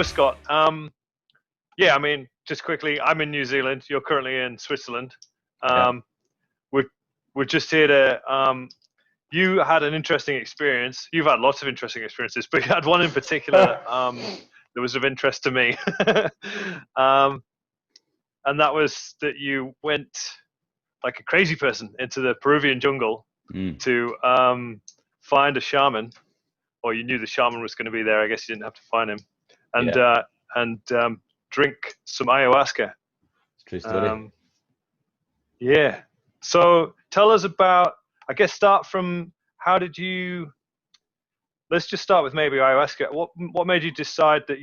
So Scott, yeah, I mean, just quickly, I'm in New Zealand. You're currently in Switzerland. Yeah. We're just here to. You had an interesting experience. You've had lots of interesting experiences, but you had one in particular that was of interest to me, and that was that you went like a crazy person into the Peruvian jungle to find a shaman, or you knew the shaman was going to be there. I guess you didn't have to find him, and drink some ayahuasca. It's a true story. Yeah. So tell us about. I guess start from how did you? Let's just start with maybe ayahuasca. What made you decide that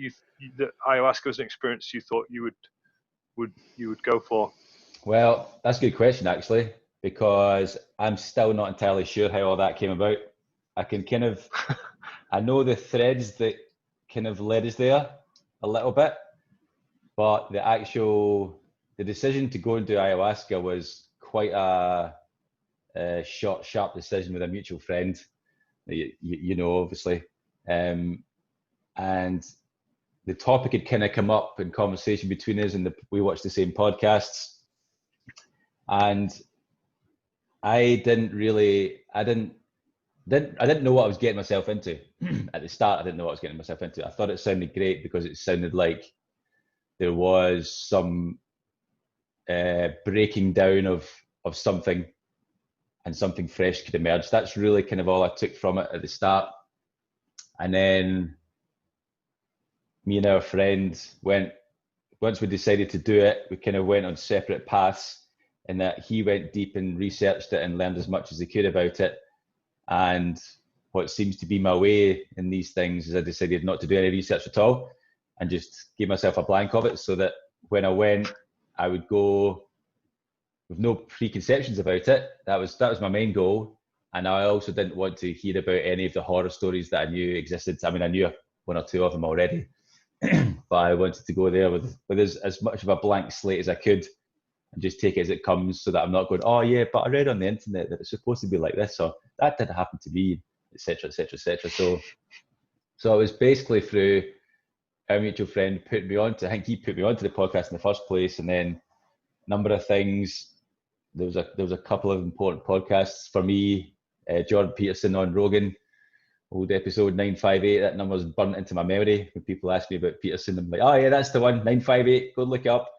that ayahuasca was an experience you thought you would go for? Well, that's a good question actually, because I'm still not entirely sure how all that came about. I know the threads that kind of led us there a little bit, but the decision to go and do ayahuasca was quite a sharp decision with a mutual friend, you know, obviously. And the topic had kind of come up in conversation between us, and we watched the same podcasts. And I didn't know what I was getting myself into. At the start, I didn't know what I was getting myself into. I thought it sounded great because it sounded like there was some breaking down of something, and something fresh could emerge. That's really kind of all I took from it at the start. And then me and our friend once we decided to do it, we kind of went on separate paths, in that he went deep and researched it and learned as much as he could about it. And what seems to be my way in these things is I decided not to do any research at all and just give myself a blank of it, so that when I went, I would go with no preconceptions about it. That was my main goal. And I also didn't want to hear about any of the horror stories that I knew existed. I mean, I knew one or two of them already, but I wanted to go there with as much of a blank slate as I could, and just take it as it comes, so that I'm not going, oh yeah, but I read on the internet that it's supposed to be like this, so that didn't happen to me, etc., etc., etc. So it was basically through our mutual friend putting me on to, I think he put me onto the podcast in the first place, and then a number of things. There was a couple of important podcasts for me. Jordan Peterson on Rogan, old episode 958. That number's burnt into my memory. When people ask me about Peterson, I'm like, oh yeah, that's the one, 958. Go look it up.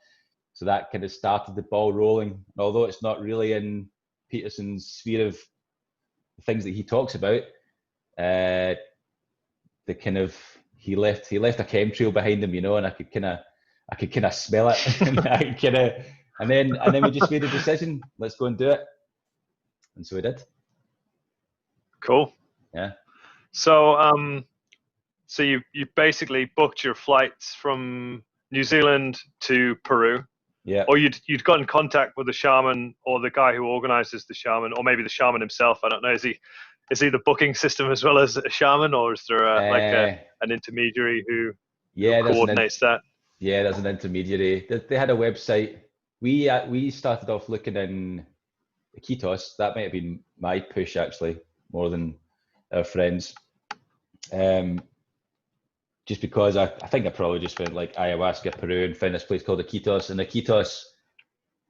So that kind of started the ball rolling. Although it's not really in Peterson's sphere of things that he talks about, he left a chemtrail behind him, you know, and I could kind of smell it, and then we just made a decision. Let's go and do it, and so we did. Cool. Yeah. So so you basically booked your flights from New Zealand to Peru. Yeah. Or you'd got in contact with the shaman, or the guy who organizes the shaman, or maybe the shaman himself. I don't know. Is he the booking system as well as a shaman, or is there an intermediary who coordinates that? Yeah, there's an intermediary. They had a website. We started off looking in Iquitos. That might have been my push actually, more than our friends. Just because I think I probably just went like ayahuasca, Peru, and found this place called Iquitos. And Iquitos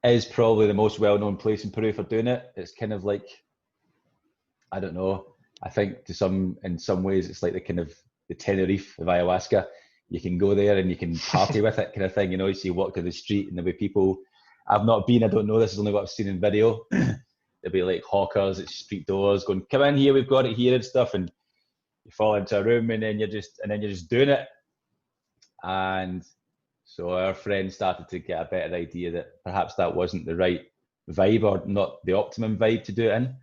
is probably the most well-known place in Peru for doing it. It's kind of like, I don't know, I think in some ways it's like the Tenerife of ayahuasca. You can go there and you can party with it, kind of thing. You know, you see, walk to the street and there'll be people. I've not been, I don't know, this is only what I've seen in video. There'll be like hawkers at street doors going, come in here, we've got it here and stuff. And you fall into a room and then you're just doing it. And so our friend started to get a better idea that perhaps that wasn't the right vibe, or not the optimum vibe to do it in.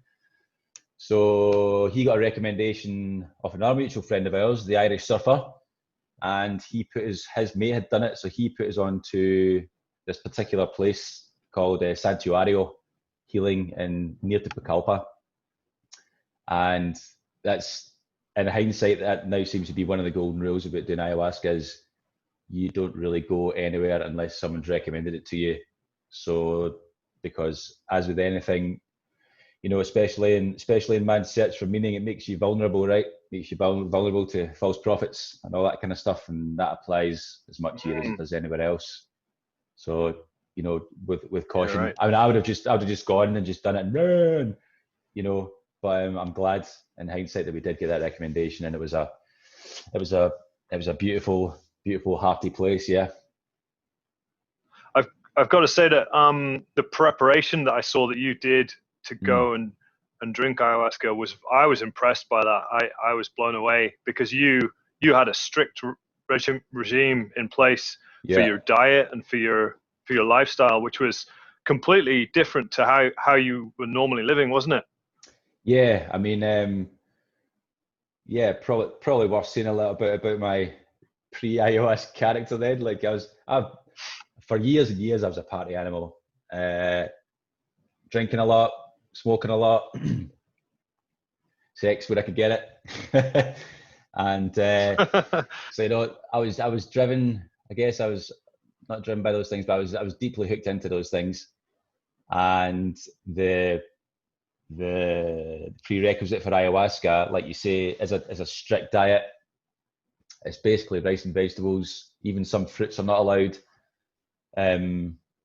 So he got a recommendation of another mutual friend of ours, the Irish surfer, and his mate had done it, so he put us on to this particular place called Santuario Healing near to Pucallpa. And that's, in hindsight, that now seems to be one of the golden rules about doing ayahuasca, is you don't really go anywhere unless someone's recommended it to you. So, because as with anything, you know, especially in man's search for meaning, it makes you vulnerable, right? vulnerable to false prophets and all that kind of stuff, and that applies as much here as it does anywhere else. So, you know, with caution. Right. I mean, I would have just gone and just done it and run, you know. But I'm glad in hindsight that we did get that recommendation, and it was a beautiful, hearty place. Yeah. I've got to say that the preparation that I saw that you did to go and drink ayahuasca I was impressed by that. I was blown away because you had a strict regime in place for your diet and for your lifestyle, which was completely different to how you were normally living, wasn't it? Yeah, I mean, probably worth saying a little bit about my pre-ayahuasca character then. Like for years and years, I was a party animal, drinking a lot, smoking a lot, sex where I could get it, and so, you know, I was driven. I guess I was not driven by those things, but I was deeply hooked into those things, and the prerequisite for ayahuasca, like you say, is a strict diet. It's basically rice and vegetables. Even some fruits are not allowed.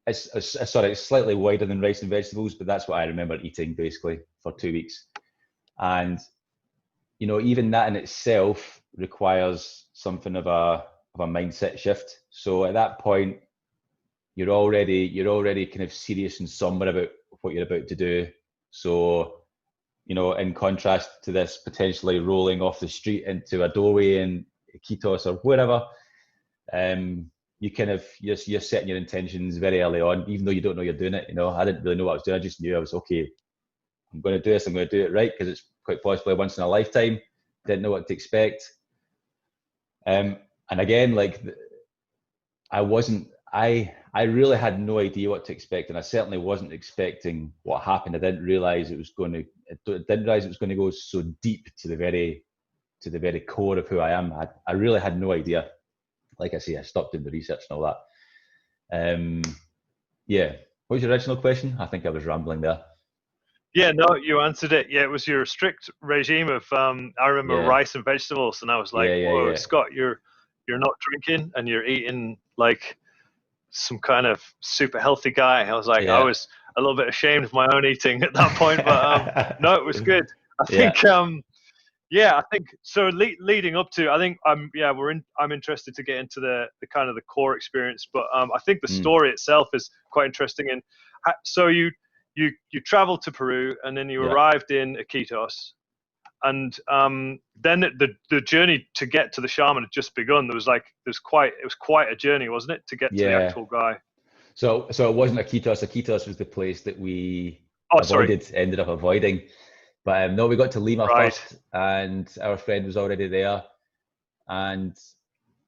It's slightly wider than rice and vegetables, but that's what I remember eating basically for 2 weeks. And, you know, even that in itself requires something of a mindset shift. So at that point, you're already kind of serious and somber about what you're about to do. So, you know, in contrast to this potentially rolling off the street into a doorway in Iquitos or wherever, you're setting your intentions very early on, even though you don't know you're doing it. You know, I didn't really know what I was doing. I just knew I was okay. I'm going to do this. I'm going to do it right because it's quite possibly once in a lifetime. Didn't know what to expect. And again, like I really had no idea what to expect, and I certainly wasn't expecting what happened. I didn't realize it was going to go so deep to the very core of who I am. I really had no idea. Like I say, I stopped doing the research and all that. Yeah. What was your original question? I think I was rambling there. Yeah, no, you answered it. Yeah, it was your strict regime of I remember rice and vegetables, and I was like, whoa, Scott, you're not drinking and you're eating like some kind of super healthy guy. I was like, I was a little bit ashamed of my own eating at that point, but no, it was good. I think I think so. Leading up to, I think I'm interested to get into the kind of the core experience, but I think the story itself is quite interesting. And so you traveled to Peru, and then you arrived in Iquitos, and then the journey to get to the shaman had just begun. It was quite a journey, wasn't it, to get to the actual guy? So it wasn't Iquitos. Iquitos was the place that we ended up avoiding. But no, we got to Lima first, and our friend was already there, and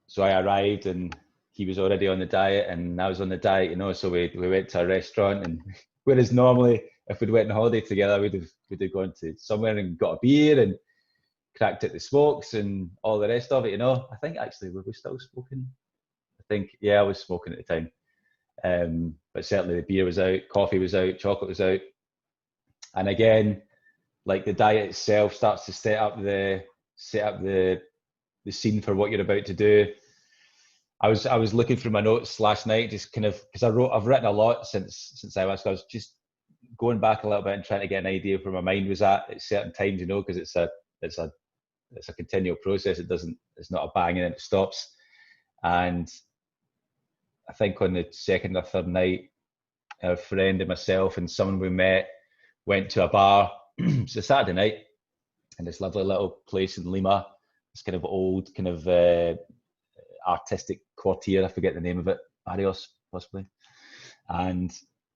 so I arrived, and he was already on the diet, and I was on the diet, you know. So we went to a restaurant, and whereas normally if we'd went on holiday together, we'd have gone to somewhere and got a beer and cracked at the smokes and all the rest of it, you know. I think actually were we still smoking? I think I was smoking at the time, but certainly the beer was out, coffee was out, chocolate was out, and again, like the diet itself starts to set up the scene for what you're about to do. I was looking through my notes last night, just kind of because I've written a lot since ayahuasca. I was just going back a little bit and trying to get an idea of where my mind was at certain times, you know, because it's a continual process. It's not a bang and then it stops. And I think on the second or third night, a friend and myself and someone we met went to a bar. It's a Saturday night in this lovely little place in Lima. This kind of old, kind of artistic quartier. I forget the name of it. Barrios, possibly. And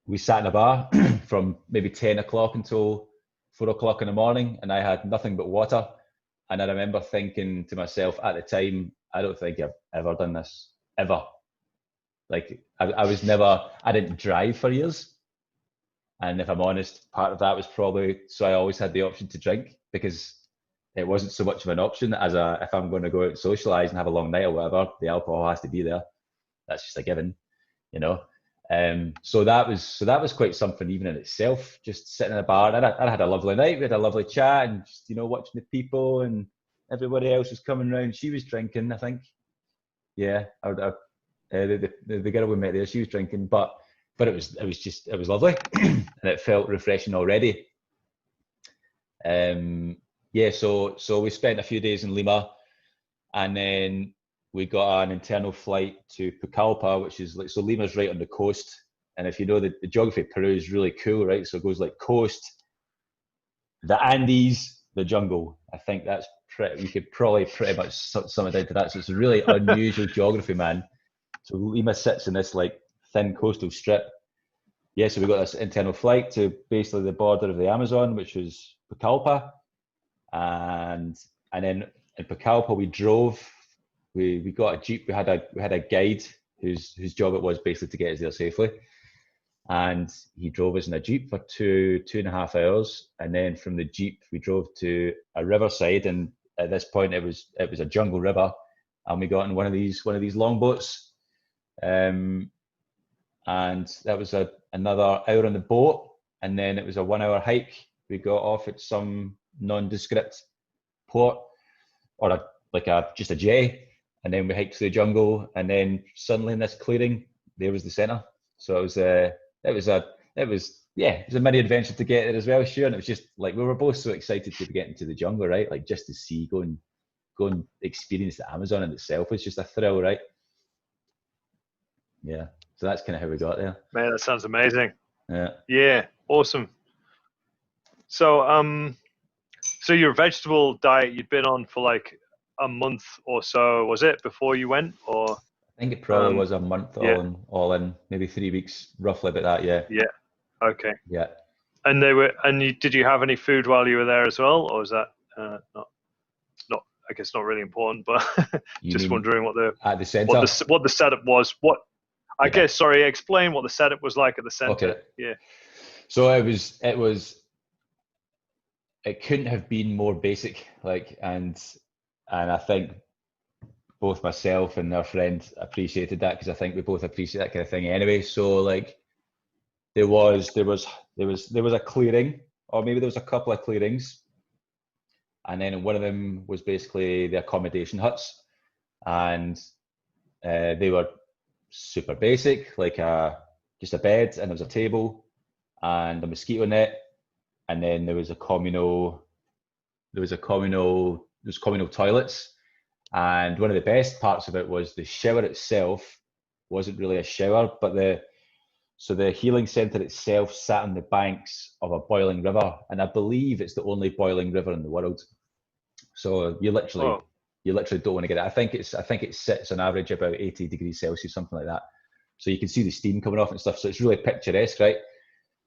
we sat in a bar from maybe 10 o'clock until 4 o'clock in the morning, and I had nothing but water. And I remember thinking to myself at the time, I don't think I've ever done this, ever. Like, I didn't drive for years. And if I'm honest, part of that was probably so I always had the option to drink, because it wasn't so much of an option as if I'm going to go out and socialise and have a long night or whatever, the alcohol has to be there. That's just a given, you know. So that was quite something even in itself, just sitting in a bar. And I had a lovely night, we had a lovely chat and just, you know, watching the people and everybody else was coming round. She was drinking, I think. Yeah, the girl we met there, she was drinking, but it was lovely, and it felt refreshing already. Yeah, so we spent a few days in Lima, and then we got an internal flight to Pucallpa, which is like, so Lima's right on the coast, and if you know the geography of Peru is really cool, right? So it goes like coast, the Andes, the jungle. I think that's you could probably pretty much sum it down to that. So it's a really unusual geography, man. So Lima sits in this like thin coastal strip. Yeah, so we got this internal flight to basically the border of the Amazon, which was Pucallpa, and then in Pucallpa we drove. We got a jeep. We had a guide whose job it was basically to get us there safely, and he drove us in a jeep for 2.5 hours, and then from the jeep we drove to a riverside, and at this point it was a jungle river, and we got in one of these longboats, and that was another hour on the boat, and then it was a 1 hour hike. We got off at some nondescript port, or just a jetty, and then we hiked through the jungle, and then suddenly in this clearing there was the centre. So it was a mini adventure to get there as well, sure. And it was just like, we were both so excited to be getting to the jungle, right? Like, just to go and experience the Amazon in itself was just a thrill, right? Yeah. So that's kind of how we got there. Man, that sounds amazing. Yeah. Yeah, awesome. So so your vegetable diet you'd been on for like a month or so, was it, before you went? Or I think it probably was a month, all in, maybe 3 weeks, roughly about that. Yeah. Yeah. Okay. Yeah. And did you have any food while you were there as well, or is that not? I guess not really important, but just wondering what the center, what the setup was. I guess. Sorry, explain what the setup was like at the center. Okay. Yeah. So it couldn't have been more basic, like, and I think both myself and our friend appreciated that, because I think we both appreciate that kind of thing anyway. So like, there was a clearing, or maybe there was a couple of clearings, and then one of them was basically the accommodation huts, and they were super basic, like just a bed, and there was a table and a mosquito net, and then there was communal toilets. And one of the best parts of it was the shower itself wasn't really a shower, but the healing center itself sat on the banks of a boiling river, and I believe it's the only boiling river in the world. So you literally don't want to get it. I think it sits on average about 80 degrees Celsius, something like that. So you can see the steam coming off and stuff. So it's really picturesque, right?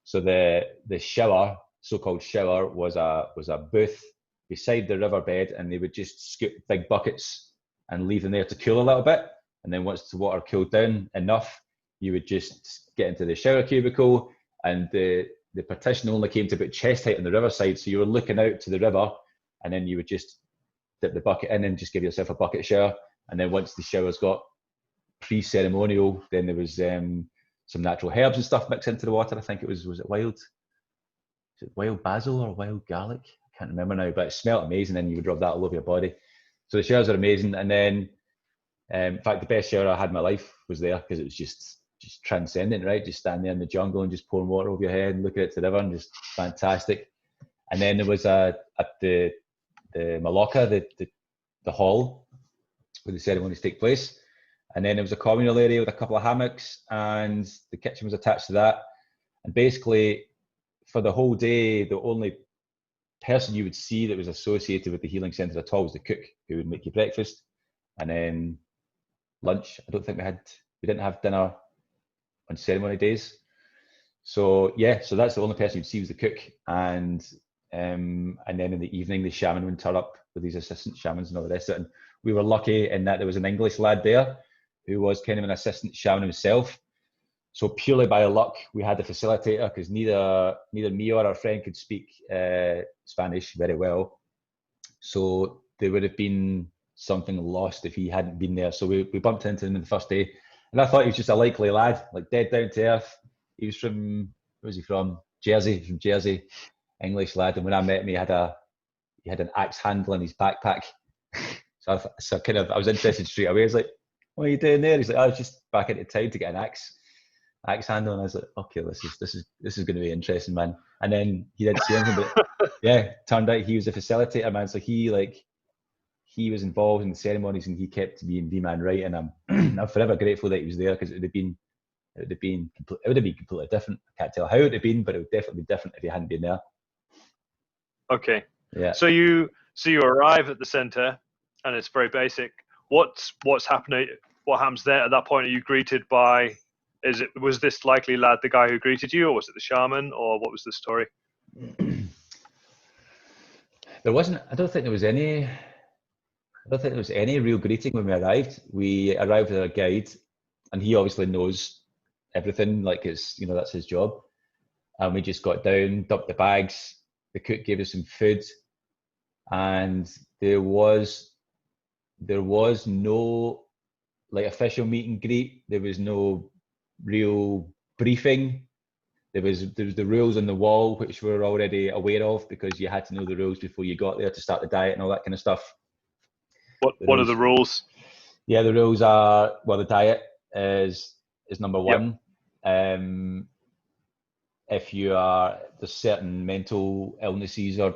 So the shower, so-called shower, was a booth beside the riverbed, and they would just scoop big buckets and leave them there to cool a little bit. And then once the water cooled down enough, you would just get into the shower cubicle, and the partition only came to about chest height on the riverside. So you were looking out to the river, and then you would just dip the bucket in and just give yourself a bucket shower. And then once the showers got pre-ceremonial, then there was some natural herbs and stuff mixed into the water. I think it was wild basil or wild garlic? I can't remember now, but it smelled amazing, and you would rub that all over your body. So the showers are amazing. And then, in fact, the best shower I had in my life was there, because it was just transcendent, right? Just standing there in the jungle and just pouring water over your head and looking at the river, and just fantastic. And then there was at the Maloka, the hall where the ceremonies take place. And then there was a communal area with a couple of hammocks, and the kitchen was attached to that. And basically, for the whole day, the only person you would see that was associated with the healing center at all was the cook, who would make you breakfast, and then lunch. I don't think we didn't have dinner on ceremony days. So yeah, so that's the only person you'd see was the cook, and then in the evening the shaman would turn up with these assistant shamans and all the rest of it. And we were lucky in that there was an English lad there who was kind of an assistant shaman himself. So purely by luck, we had a facilitator, because neither me or our friend could speak Spanish very well. So there would have been something lost if he hadn't been there. So we bumped into him the first day, and I thought he was just a likely lad, like dead down to earth. He was from, where was he from? Jersey, English lad. And when I met him, he had an axe handle in his backpack, So I was interested straight away. I was like, what are you doing there? He's like, I was just back into town to get an axe handle. And I was like, okay, this is going to be interesting, man. And then he didn't say anything, but yeah, turned out he was a facilitator, man. So he was involved in the ceremonies, and he kept being V-man right. And I'm forever grateful that he was there, because it would have been completely different. I can't tell how it would have been, but it would definitely be different if he hadn't been there. Okay. Yeah. So you arrive at the center, and it's very basic. What's happening? What happens there at that point? Are you greeted by? Was this likely lad the guy who greeted you, or was it the shaman, or what was the story? There wasn't. I don't think there was any real greeting when we arrived. We arrived with a guide, and he obviously knows everything. Like, it's, that's his job. And we just got down, dumped the bags. The cook gave us some food, and there was no like official meet and greet. There was no real briefing. There was the rules on the wall, which we were already aware of, because you had to know the rules before you got there to start the diet and all that kind of stuff. What are the rules? Yeah, the rules are, well, the diet is number one. Yep. If there's certain mental illnesses or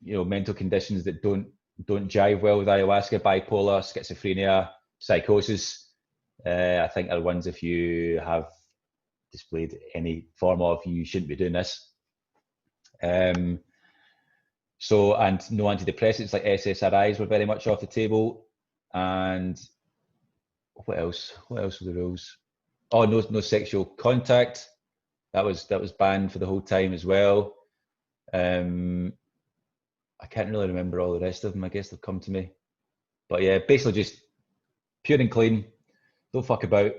mental conditions that don't jive well with ayahuasca, bipolar, schizophrenia, psychosis, I think are ones, if you have displayed any form of, you shouldn't be doing this. So, and no antidepressants like SSRIs were very much off the table. And what else were the rules? Oh, no sexual contact. That was banned for the whole time as well. I can't really remember all the rest of them. I guess they'll come to me. But yeah, basically just pure and clean. Don't fuck about.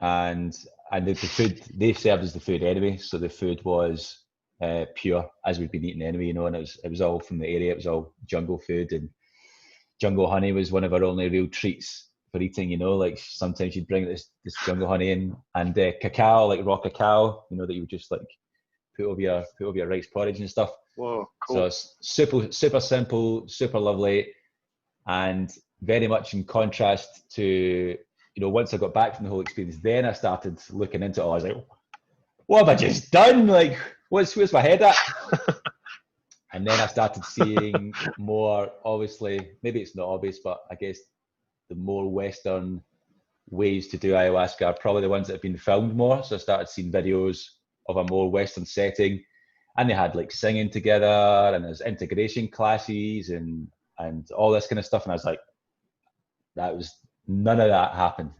And the food, they served us the food anyway. So the food was pure, as we'd been eating anyway, and it was all from the area. It was all jungle food, and jungle honey was one of our only real treats for eating. Like sometimes you'd bring this jungle honey in, and cacao, like raw cacao, that you would just like put over your rice porridge and stuff. Whoa, cool. So it's super simple, super lovely, and very much in contrast to, once I got back from the whole experience, then I started looking into it. I was like, what have I just done? Like, where's my head at? And then I started seeing more, obviously, maybe it's not obvious, but I guess the more Western ways to do ayahuasca are probably the ones that have been filmed more. So I started seeing videos of a more Western setting, and they had like singing together, and there's integration classes and all this kind of stuff. And I was like, none of that happened,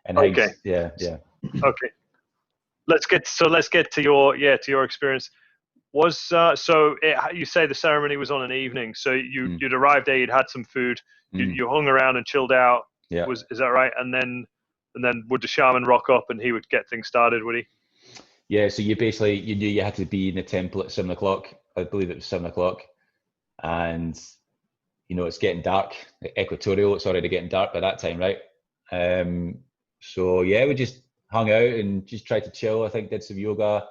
And okay. Yeah. Okay. Let's get to your experience. Was you say the ceremony was on an evening, so you'd arrived there, you'd had some food, you hung around and chilled out. Yeah. Is that right? And then would the shaman rock up and he would get things started, would he? Yeah, so you knew you had to be in the temple at 7 o'clock. I believe it was 7 o'clock. And it's getting dark. Equatorial, it's already getting dark by that time, right? So yeah, we just hung out and just tried to chill. I think did some yoga, a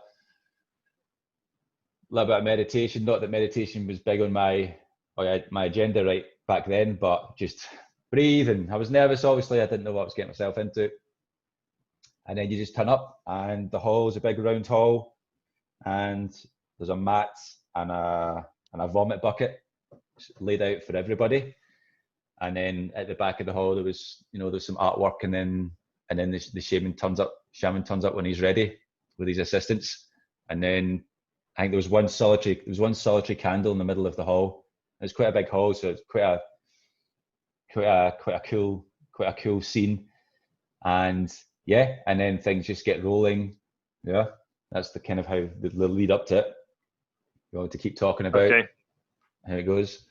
little bit of meditation. Not that meditation was big on my agenda right back then, but just breathe. And I was nervous, obviously. I didn't know what I was getting myself into. And then you just turn up, and the hall is a big round hall, and there's a mat and a vomit bucket laid out for everybody. And then at the back of the hall there was there's some artwork, and then the shaman turns up when he's ready with his assistants. And then I think there was one solitary candle in the middle of the hall. It's quite a big hall, so it's quite a cool scene. And yeah, and then things just get rolling. Yeah, that's the kind of how the lead up to it. You want to keep talking about how it goes.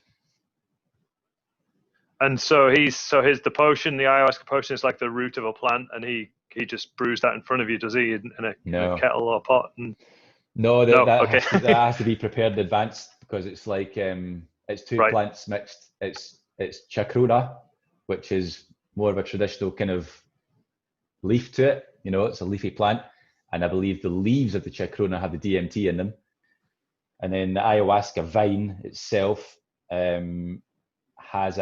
And so the potion, the ayahuasca potion, is like the root of a plant, and he just brews that in front of you, does he, in a kettle or pot? No, that has to be prepared in advance, because it's like it's two plants mixed. It's chacruna, which is more of a traditional kind of leaf to it. It's a leafy plant, and I believe the leaves of the chacruna have the DMT in them. And then the ayahuasca vine itself has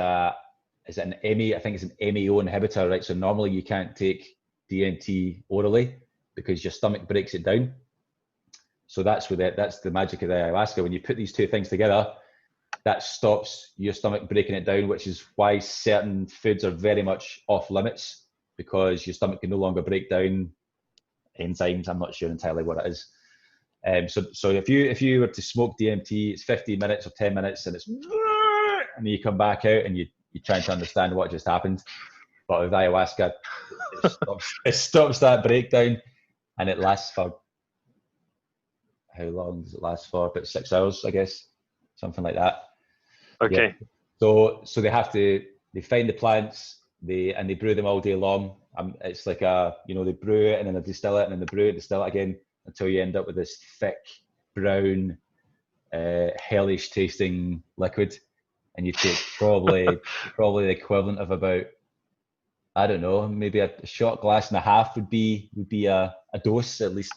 is it an MA? I think it's an MAO inhibitor, right? So normally you can't take DMT orally because your stomach breaks it down. So that's the magic of the ayahuasca. When you put these two things together, that stops your stomach breaking it down, which is why certain foods are very much off limits, because your stomach can no longer break down enzymes. I'm not sure entirely what it is. So if you were to smoke DMT, it's 15 minutes or 10 minutes, and then you come back out and you're trying to understand what just happened. But with ayahuasca, it stops that breakdown, and it lasts for, how long does it last for? About 6 hours, I guess, something like that. Okay. Yeah. So they find the plants, and they brew them all day long. It's like they brew it and then they distill it and then they brew it, distill it again, until you end up with this thick, brown, hellish tasting liquid. And you take probably the equivalent of about, I don't know, maybe a shot glass and a half would be a dose, at least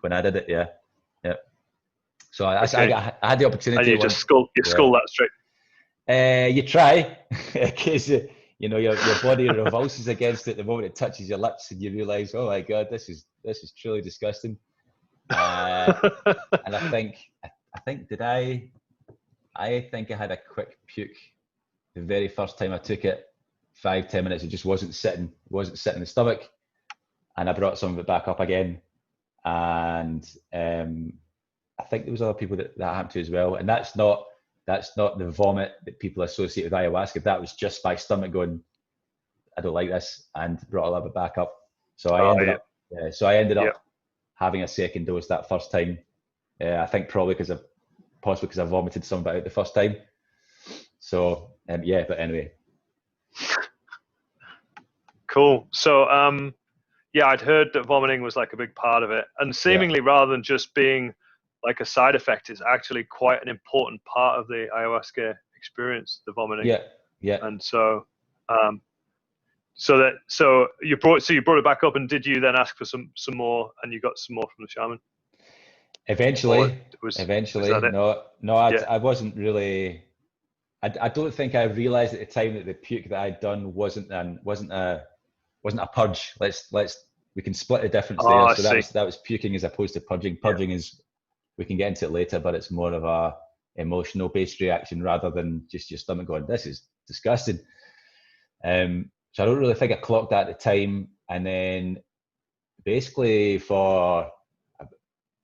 when I did it. Yeah. So I had the opportunity. And you skull that straight. You try, because your body revulses against it the moment it touches your lips, and you realise, oh my God, this is truly disgusting. And I think I had a quick puke the very first time I took it. 5-10 minutes, it just wasn't sitting in the stomach, and I brought some of it back up again, and I think there was other people that happened to as well. And that's not the vomit that people associate with ayahuasca. That was just my stomach going, I don't like this, and brought a little bit back up. So I ended up having a second dose that first time. I think probably because I vomited some of it out the first time. So but anyway. Cool. So I'd heard that vomiting was like a big part of it, and seemingly rather than just being like a side effect, is actually quite an important part of the ayahuasca experience, the vomiting. Yeah. And so you brought it back up, and did you then ask for some more, and you got some more from the shaman? Eventually. Was that it? No, I wasn't really. I don't think I realized at the time that the puke that I'd done wasn't a purge. We can split the difference there. So that was puking as opposed to purging. Purging is, we can get into it later, but it's more of a emotional based reaction rather than just your stomach going, this is disgusting. So I don't really think I clocked that at the time. And then basically for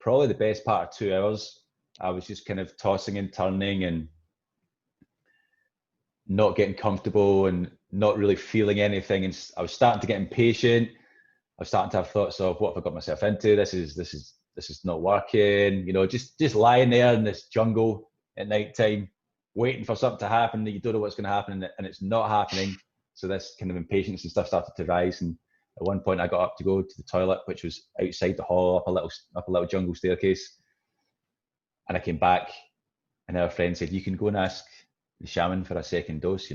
probably the best part of 2 hours, I was just kind of tossing and turning and not getting comfortable and not really feeling anything. And I was starting to get impatient. I was starting to have thoughts of, what have I got myself into? This is not working. Just lying there in this jungle at night time, waiting for something to happen that you don't know what's going to happen, and it's not happening. So this kind of impatience and stuff started to rise. And at one point I got up to go to the toilet, which was outside the hall, up a little jungle staircase. And I came back, and our friend said, you can go and ask the shaman for a second dose,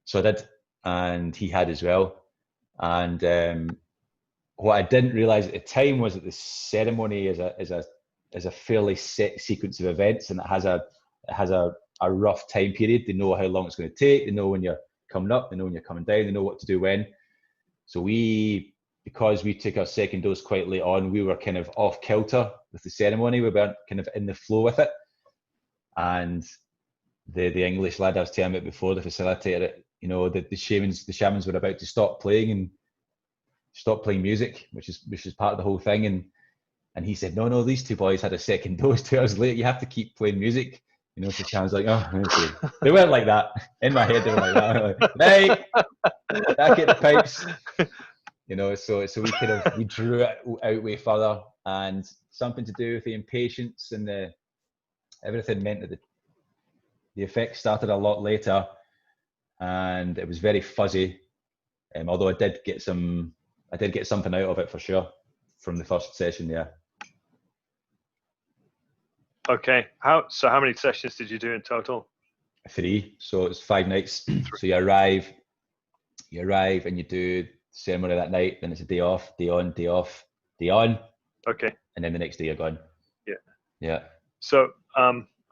So I did, and he had as well. And what I didn't realize at the time was that the ceremony is a fairly set sequence of events, and it has a rough time period. They know how long it's going to take. They know when you're coming up. They know when you're coming down. They know what to do when. So because we took our second dose quite late on, we were kind of off kilter with the ceremony. We weren't kind of in the flow with it. And the English lad I was telling about before, the facilitator, the shamans were about to stop playing music, which is part of the whole thing. And he said, no, these two boys had a second dose 2 hours late. You have to keep playing music. So the shaman's like, oh, okay. They weren't like that. In my head, they were like that. Right, back at the pipes. So we drew it out way further, and something to do with the impatience and everything meant that the effects started a lot later, and it was very fuzzy. Although I did get something out of it for sure from the first session. Yeah. Okay. How many sessions did you do in total? 3. So it's 5 nights. So you arrive, and you do the ceremony that night. Then it's a day off, day on, day off, day on. Okay. And then the next day you're gone. Yeah. Yeah. So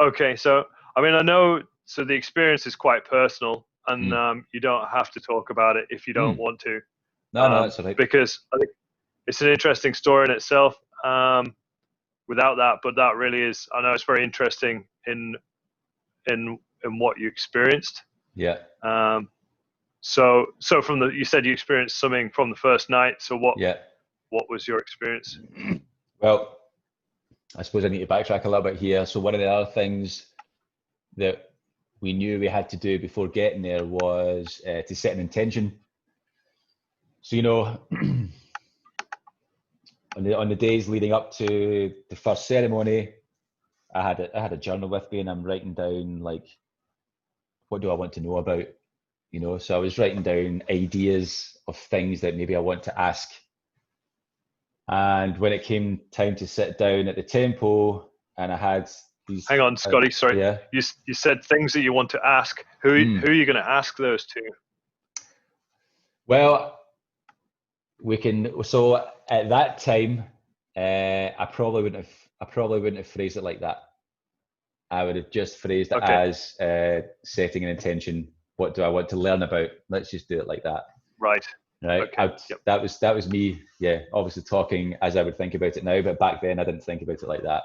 okay. So I mean, I know so the experience is quite personal, and you don't have to talk about it if you don't want to. No, that's all right. Because I think it's an interesting story in itself. Without that, but that really is. I know it's very interesting in what you experienced. Yeah. So from you said you experienced something from the first night. So what was your experience? Well, I suppose I need to backtrack a little bit here. So one of the other things that we knew we had to do before getting there was to set an intention. So, you know, on the days leading up to the first ceremony, I had a journal with me, and I'm writing down, like, what do I want to know about, you know? So I was writing down ideas of things that maybe I want to ask. And when it came time to sit down at the temple, and I had these... Hang on, Scotty, sorry. Yeah. You said things that you want to ask. Who are you going to ask those to? Well, so at that time, I probably wouldn't have phrased it like that. I would have just phrased it as setting an intention. What do I want to learn about? Let's just do it like that. Right. Okay. That was me. Yeah, obviously talking as I would think about it now, but back then I didn't think about it like that.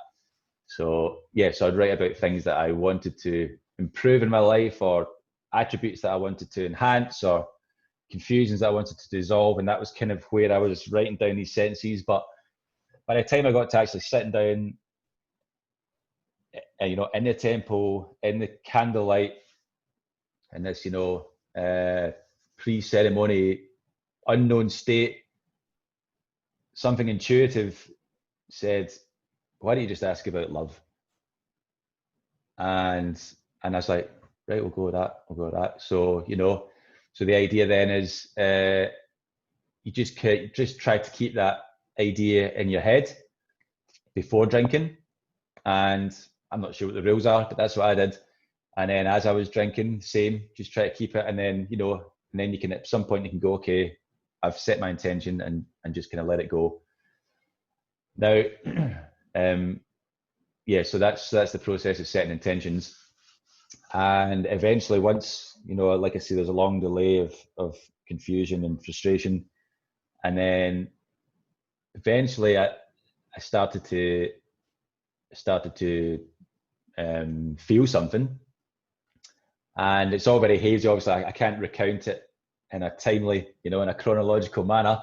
So so I'd write about things that I wanted to improve in my life, or attributes that I wanted to enhance, or confusions that I wanted to dissolve, and that was kind of where I was writing down these sentences. But by the time I got to actually sitting down, you know, in the temple, in the candlelight, in this, you know, pre-ceremony, unknown state, something intuitive said, why don't you just ask about love? And I was like, right, we'll go with that. So, you know, so the idea then is you just try to keep that idea in your head before drinking. And I'm not sure what the rules are, but that's what I did. And then as I was drinking, same, just try to keep it. And then, you know, and then you can, at some point you can go, okay, I've set my intention, and just kind of let it go. Now, so that's the process of setting intentions. And eventually, once, you know, like I say, there's a long delay of confusion and frustration. And then eventually I started to feel something. And it's all very hazy. Obviously, I can't recount it in a timely, you know, in a chronological manner.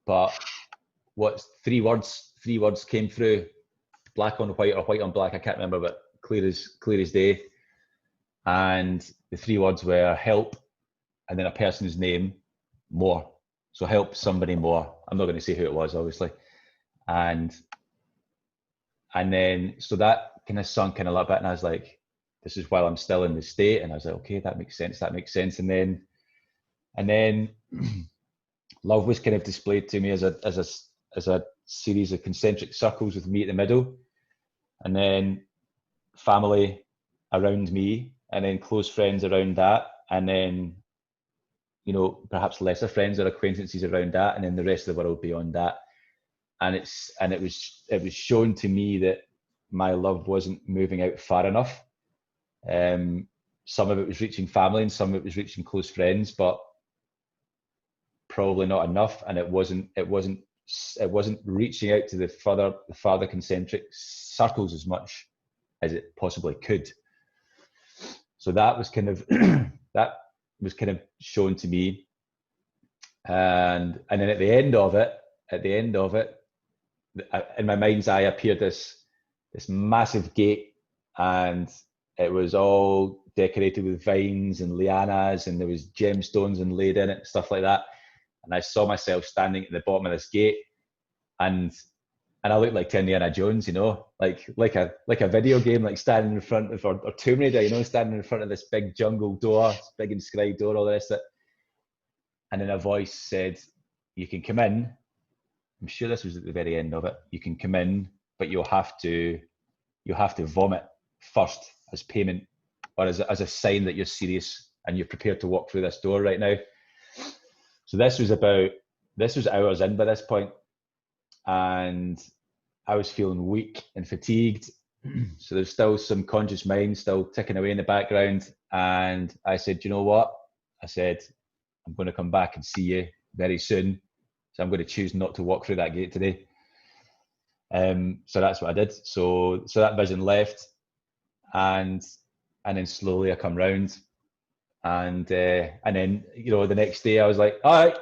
But three words came through, black on white or white on black, I can't remember, but clear as day. And the three words were help, and then a person's name, more. So help somebody more. I'm not going to say who it was, obviously. And then, so that kind of sunk in a little bit, and I was like, this is while I'm still in the state. And I was like, okay, that makes sense. And then love was kind of displayed to me as a series of concentric circles with me at the middle, and then family around me, and then close friends around that, and then, you know, perhaps lesser friends or acquaintances around that, and then the rest of the world beyond that. And it was shown to me that my love wasn't moving out far enough. Some of it was reaching family, and some of it was reaching close friends, but probably not enough. And it wasn't reaching out to the farther concentric circles as much as it possibly could. So that was kind of shown to me. And then at the end of it, in my mind's eye appeared this massive gate, and it was all decorated with vines and lianas, and there was gemstones inlaid in it, stuff like that. And I saw myself standing at the bottom of this gate, and I looked like Indiana Jones, you know, like a video game, like standing in front of, or Tomb Raider, you know, standing in front of this big jungle door, big inscribed door, all the rest of it. And then a voice said, you can come in. I'm sure this was at the very end of it. You can come in, but you'll have to vomit first as payment, or as a sign that you're serious and you're prepared to walk through this door right now. So this was hours in by this point, and I was feeling weak and fatigued, So there's still some conscious mind still ticking away in the background. And I said, you know what? I said, I'm going to come back and see you very soon. So I'm going to choose not to walk through that gate today. So that's what I did. So that vision left, and then slowly I come round, and then, you know, the next day I was like, all right,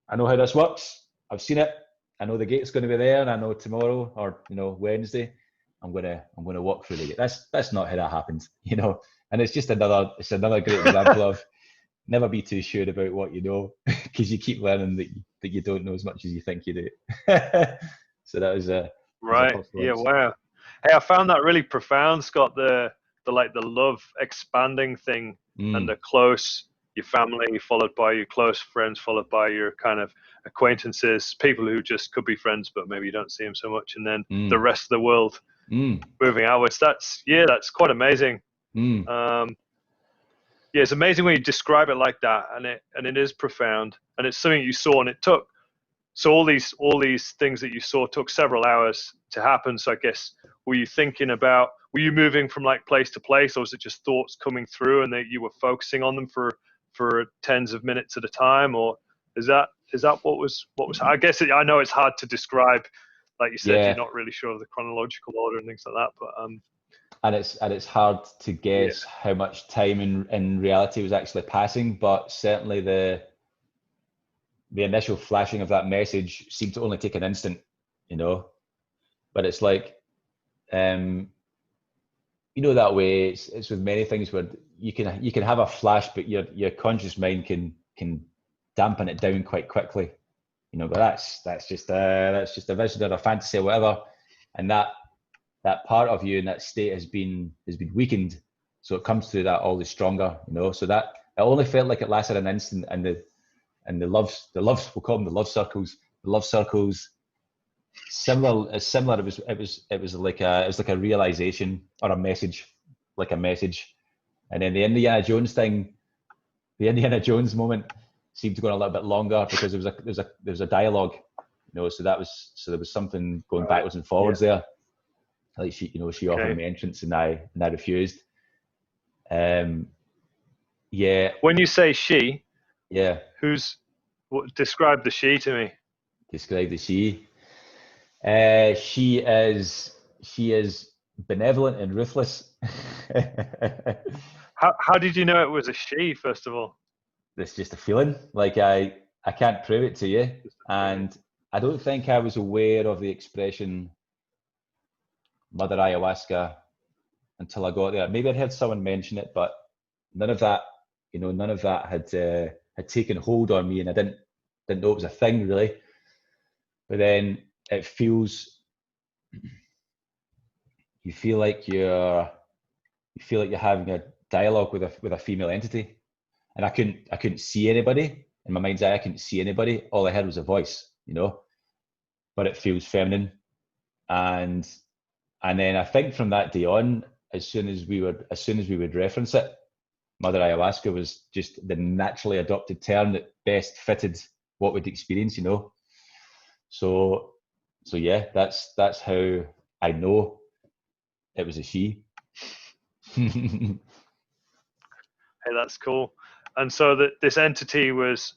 I know how this works. I've seen it. I know the gate's going to be there, and I know tomorrow, or, you know, Wednesday, I'm gonna walk through the gate. That's not how that happened, you know. And it's another great example of never be too sure about what you know, because you keep learning that you don't know as much as you think you do. So that was right. Yeah. Wow. Hey, I found that really profound, Scott. The love expanding thing, and the close, your family followed by your close friends, followed by your kind of acquaintances, people who just could be friends, but maybe you don't see them so much, and then the rest of the world moving outwards. That's quite amazing. Yeah, it's amazing when you describe it like that, and it is profound, and it's something you saw, and it took. So all these things that you saw took several hours to happen. So I guess, were you moving from like place to place, or was it just thoughts coming through and that you were focusing on them for tens of minutes at a time, or is that what was I guess I know it's hard to describe, like you said, you're not really sure of the chronological order and things like that, but and it's hard to guess how much time in reality was actually passing, but certainly the initial flashing of that message seemed to only take an instant, you know. But it's like, you know, that way it's with many things where you can have a flash, but your conscious mind can dampen it down quite quickly, you know. But that's just a vision or a fantasy or whatever, and that part of you in that state has been weakened, so it comes through that all the stronger, you know. So that it only felt like it lasted an instant, and the loves, we'll call them the love circles. The love circles, similar. It was like a realization or a message, like a message. And then the Indiana Jones thing, the Indiana Jones moment, seemed to go on a little bit longer because there was a dialogue, you know. So there was something going backwards and forwards there. Like she offered me entrance, and I refused. Yeah. When you say she, yeah, describe the she to me. Describe the she. She is benevolent and ruthless. How did you know it was a she, first of all? It's just a feeling. Like I can't prove it to you, and I don't think I was aware of the expression Mother Ayahuasca until I got there. Maybe I'd heard someone mention it, but none of that had taken hold on me, and I didn't know it was a thing really. But then it feels, you feel like you're having a dialogue with a female entity, and I couldn't see anybody in my mind's eye. I couldn't see anybody. All I heard was a voice, you know. But it feels feminine, and then I think from that day on, as soon as we would reference it, Mother Ayahuasca was just the naturally adopted term that best fitted what we'd experience, you know. So yeah, that's how I know it was a she. Hey, that's cool. And so that this entity was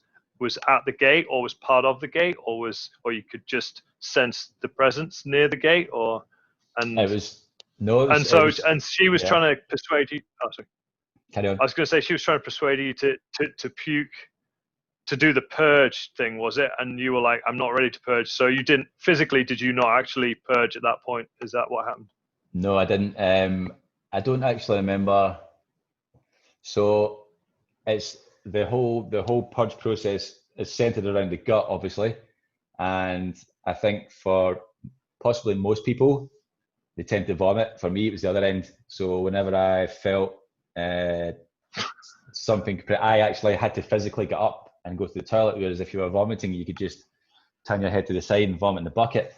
at the gate, or was part of the gate, or you could just sense the presence near the gate, and she was trying to persuade you. Oh, sorry. Carry on. I was going to say she was trying to persuade you to puke, to do the purge thing, was it? And you were like, I'm not ready to purge. So you didn't physically, did you not actually purge at that point? Is that what happened? No, I didn't. I don't actually remember. So it's the whole purge process is centered around the gut, obviously. And I think for possibly most people, they tend to vomit. For me, it was the other end. So whenever I felt something, I actually had to physically get up and go to the toilet, whereas if you were vomiting, you could just turn your head to the side and vomit in the bucket.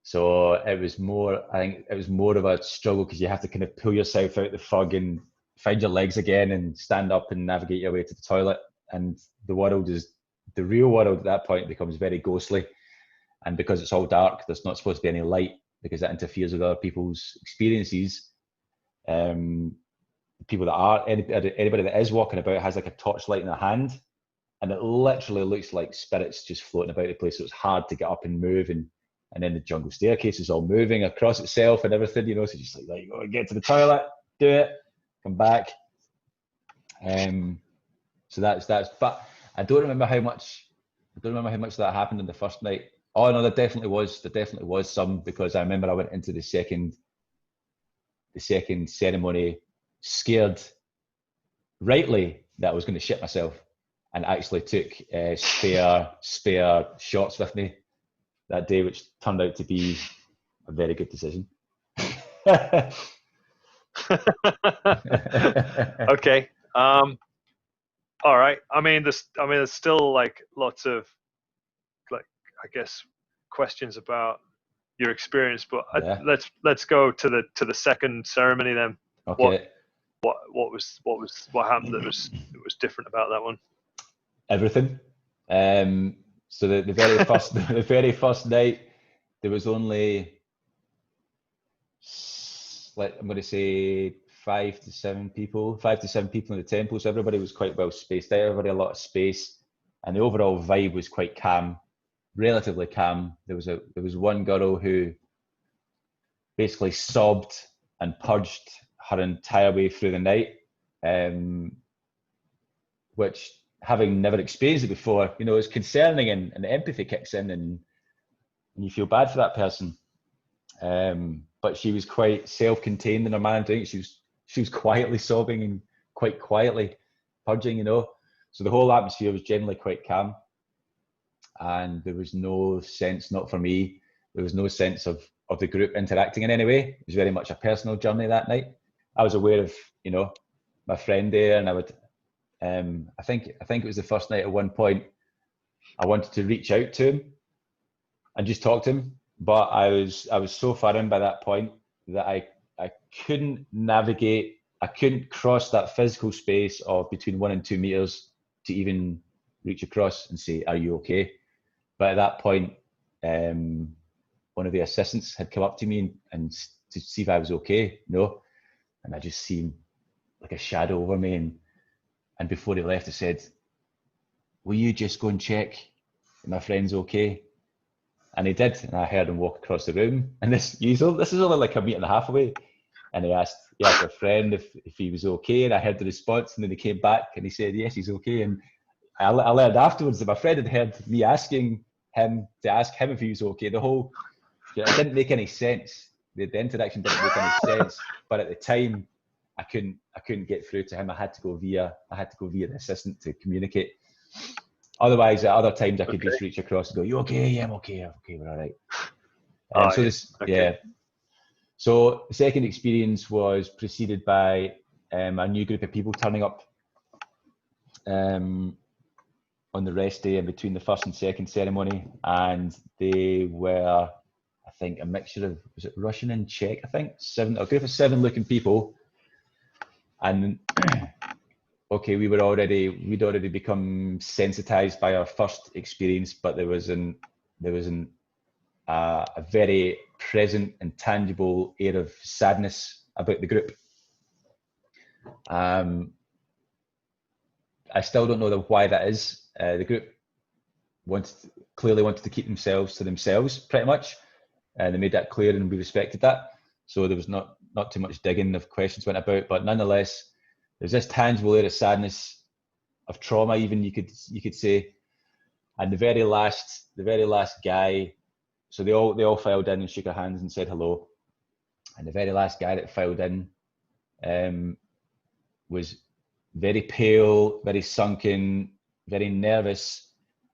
So I think it was more of a struggle, because you have to kind of pull yourself out the fog and find your legs again and stand up and navigate your way to the toilet. And the real world at that point becomes very ghostly. And because it's all dark, there's not supposed to be any light. because that interferes with other people's experiences. People that are, anybody that is walking about has like a torchlight in their hand, and it literally looks like spirits just floating about the place. So it's hard to get up and move, and then the jungle staircase is all moving across itself and everything, you know. So just like go get to the toilet, do it, come back. So that's. But I don't remember how much that happened on the first night. Oh no, there definitely was some, because I remember I went into the second ceremony scared, rightly, that I was going to shit myself, and actually took spare shots with me that day, which turned out to be a very good decision. Okay. All right. I mean, there's still like lots of, like, I guess, questions about your experience, but Yeah. let's go to the second ceremony then. Okay. What happened that was different about that one? Everything. So the very first night, there was only, like, I'm going to say 5 to 7 people in the temple. So everybody was quite well spaced out. Everybody had a lot of space, and the overall vibe was quite calm, relatively calm. There was one girl who basically sobbed and purged her entire way through the night, which, having never experienced it before, you know, is concerning, and empathy kicks in, and you feel bad for that person. But she was quite self-contained in her manner of doing it. She was quietly sobbing and quite quietly purging, you know. So the whole atmosphere was generally quite calm, and there was no sense, not for me, there was no sense of the group interacting in any way. It was very much a personal journey that night. I was aware of, you know, my friend there, and I would, I think it was the first night, at one point I wanted to reach out to him and just talk to him, but I was so far in by that point that I couldn't navigate, I couldn't cross that physical space of between 1 and 2 meters to even reach across and say, "Are you okay?" But at that point, one of the assistants had come up to me and to see if I was okay. No, and I just seen like a shadow over me, and before he left, I said, "Will you just go and check if my friend's okay?" And he did, and I heard him walk across the room. And this is only like 1.5 meters away. And he asked a friend if he was okay, and I heard the response, and then he came back and he said, "Yes, he's okay." And I learned afterwards that my friend had heard me asking him to ask him if he was okay. It didn't make any sense. The interaction didn't make any sense. But at the time, I couldn't get through to him. I had to go via the assistant to communicate. Otherwise, at other times, I could just reach across and go, "You okay?" "Yeah, I'm okay. We're all right." So the second experience was preceded by a new group of people turning up on the rest day in between the first and second ceremony, and they were, I think, a mixture of, was it Russian and Czech? I think a group of 7 looking people, and okay, we'd already become sensitized by our first experience, but there was a very present and tangible air of sadness about the group. I still don't know why that is. The group clearly wanted to keep themselves to themselves, pretty much. They made that clear, and we respected that. So there was not too much digging of questions went about, but nonetheless, there's this tangible air of sadness, of trauma, even you could say. And the very last guy, so they all filed in and shook our hands and said hello. And the very last guy that filed in was very pale, very sunken, very nervous,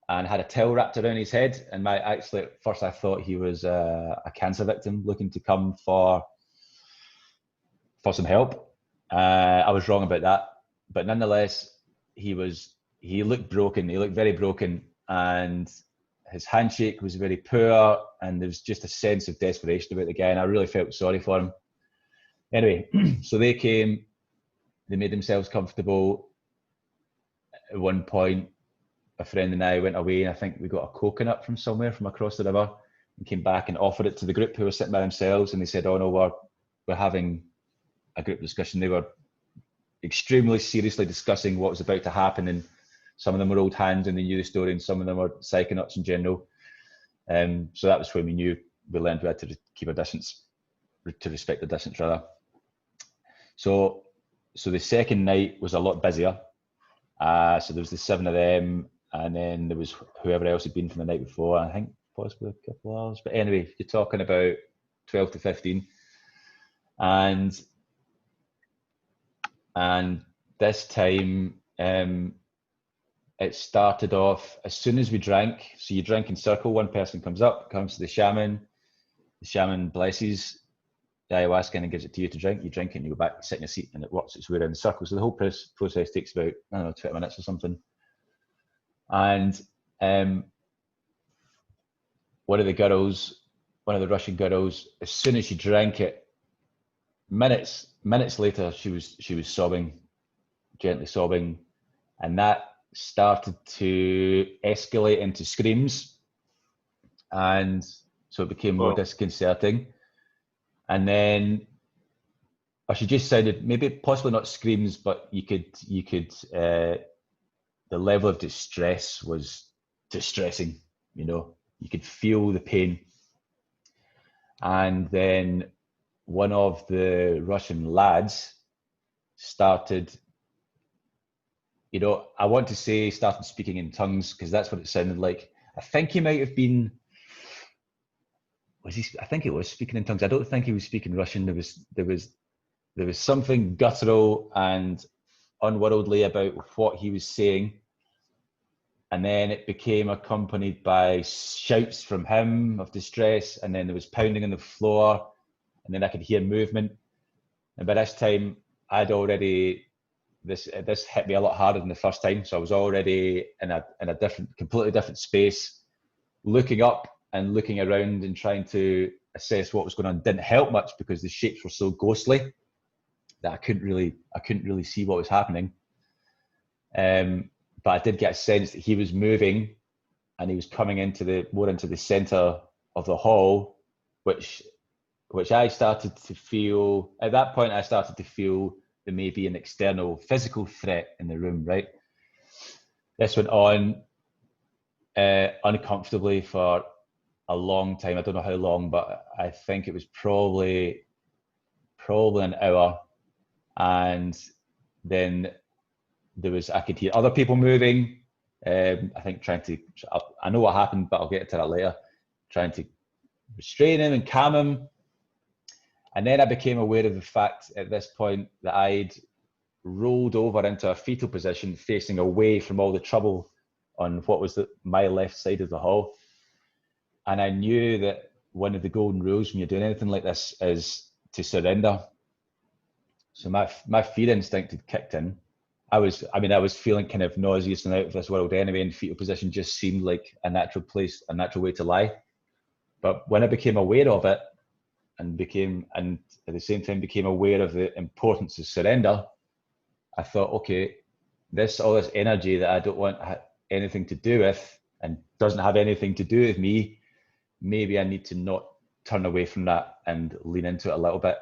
and had a towel wrapped around his head. And actually, at first, I thought he was a cancer victim looking to come for some help. I was wrong about that, but nonetheless, he looked broken. He looked very broken, and his handshake was very poor, and there was just a sense of desperation about the guy, and I really felt sorry for him. Anyway, so they came, they made themselves comfortable. At one point, a friend and I went away, and I think we got a coconut from somewhere from across the river. and came back and offered it to the group who were sitting by themselves, and they said, oh no, we're having a group discussion. They were extremely seriously discussing what was about to happen, and some of them were old hands and they knew the story, and some of them were psychonauts in general. So that was when we learned we had to keep a distance, to respect the distance rather. So the second night was a lot busier. So there was the 7 of them, and then there was whoever else had been from the night before. I think possibly a couple of hours, but anyway, you're talking about 12 to 15. And this time, it started off as soon as we drank. So you drink in circle. One person comes up, comes to the shaman. The shaman blesses the ayahuasca and gives it to you to drink. You drink it and you go back, sit in your seat, and it works its way around the circle. So the whole process takes about, I don't know, 20 minutes or something. And one of the Russian girls, as soon as she drank it, minutes later, she was sobbing, gently sobbing, and that started to escalate into screams, and so it became more disconcerting. And then she just sounded, maybe possibly not screams, but you could the level of distress was distressing, you know, you could feel the pain. And then one of the Russian lads started, you know, I want to say started speaking in tongues, because that's what it sounded like. I think he might have been, I think it was speaking in tongues. I don't think he was speaking Russian. There was something guttural and unworldly about what he was saying. And then it became accompanied by shouts from him of distress, and then there was pounding on the floor, and then I could hear movement. And by this time, I'd already, this hit me a lot harder than the first time. So I was already in a completely different space, looking up and looking around and trying to assess what was going on. Didn't help much because the shapes were so ghostly that I couldn't really see what was happening. But I did get a sense that he was moving, and he was coming more into the center of the hall, which I started to feel, at that point, I started to feel there may be an external physical threat in the room, right? This went on uncomfortably for a long time. I don't know how long, but I think it was probably an hour. And then I could hear other people moving. I think I know what happened, but I'll get to that later. Trying to restrain him and calm him. And then I became aware of the fact at this point that I'd rolled over into a fetal position, facing away from all the trouble on what was my left side of the hall. And I knew that one of the golden rules when you're doing anything like this is to surrender. So my fear instinct had kicked in. I was feeling kind of nauseous and out of this world anyway, and fetal position just seemed like a natural place, a natural way to lie. But when I became aware of it, and at the same time became aware of the importance of surrender, I thought, okay, all this energy that I don't want anything to do with and doesn't have anything to do with me, maybe I need to not turn away from that and lean into it a little bit.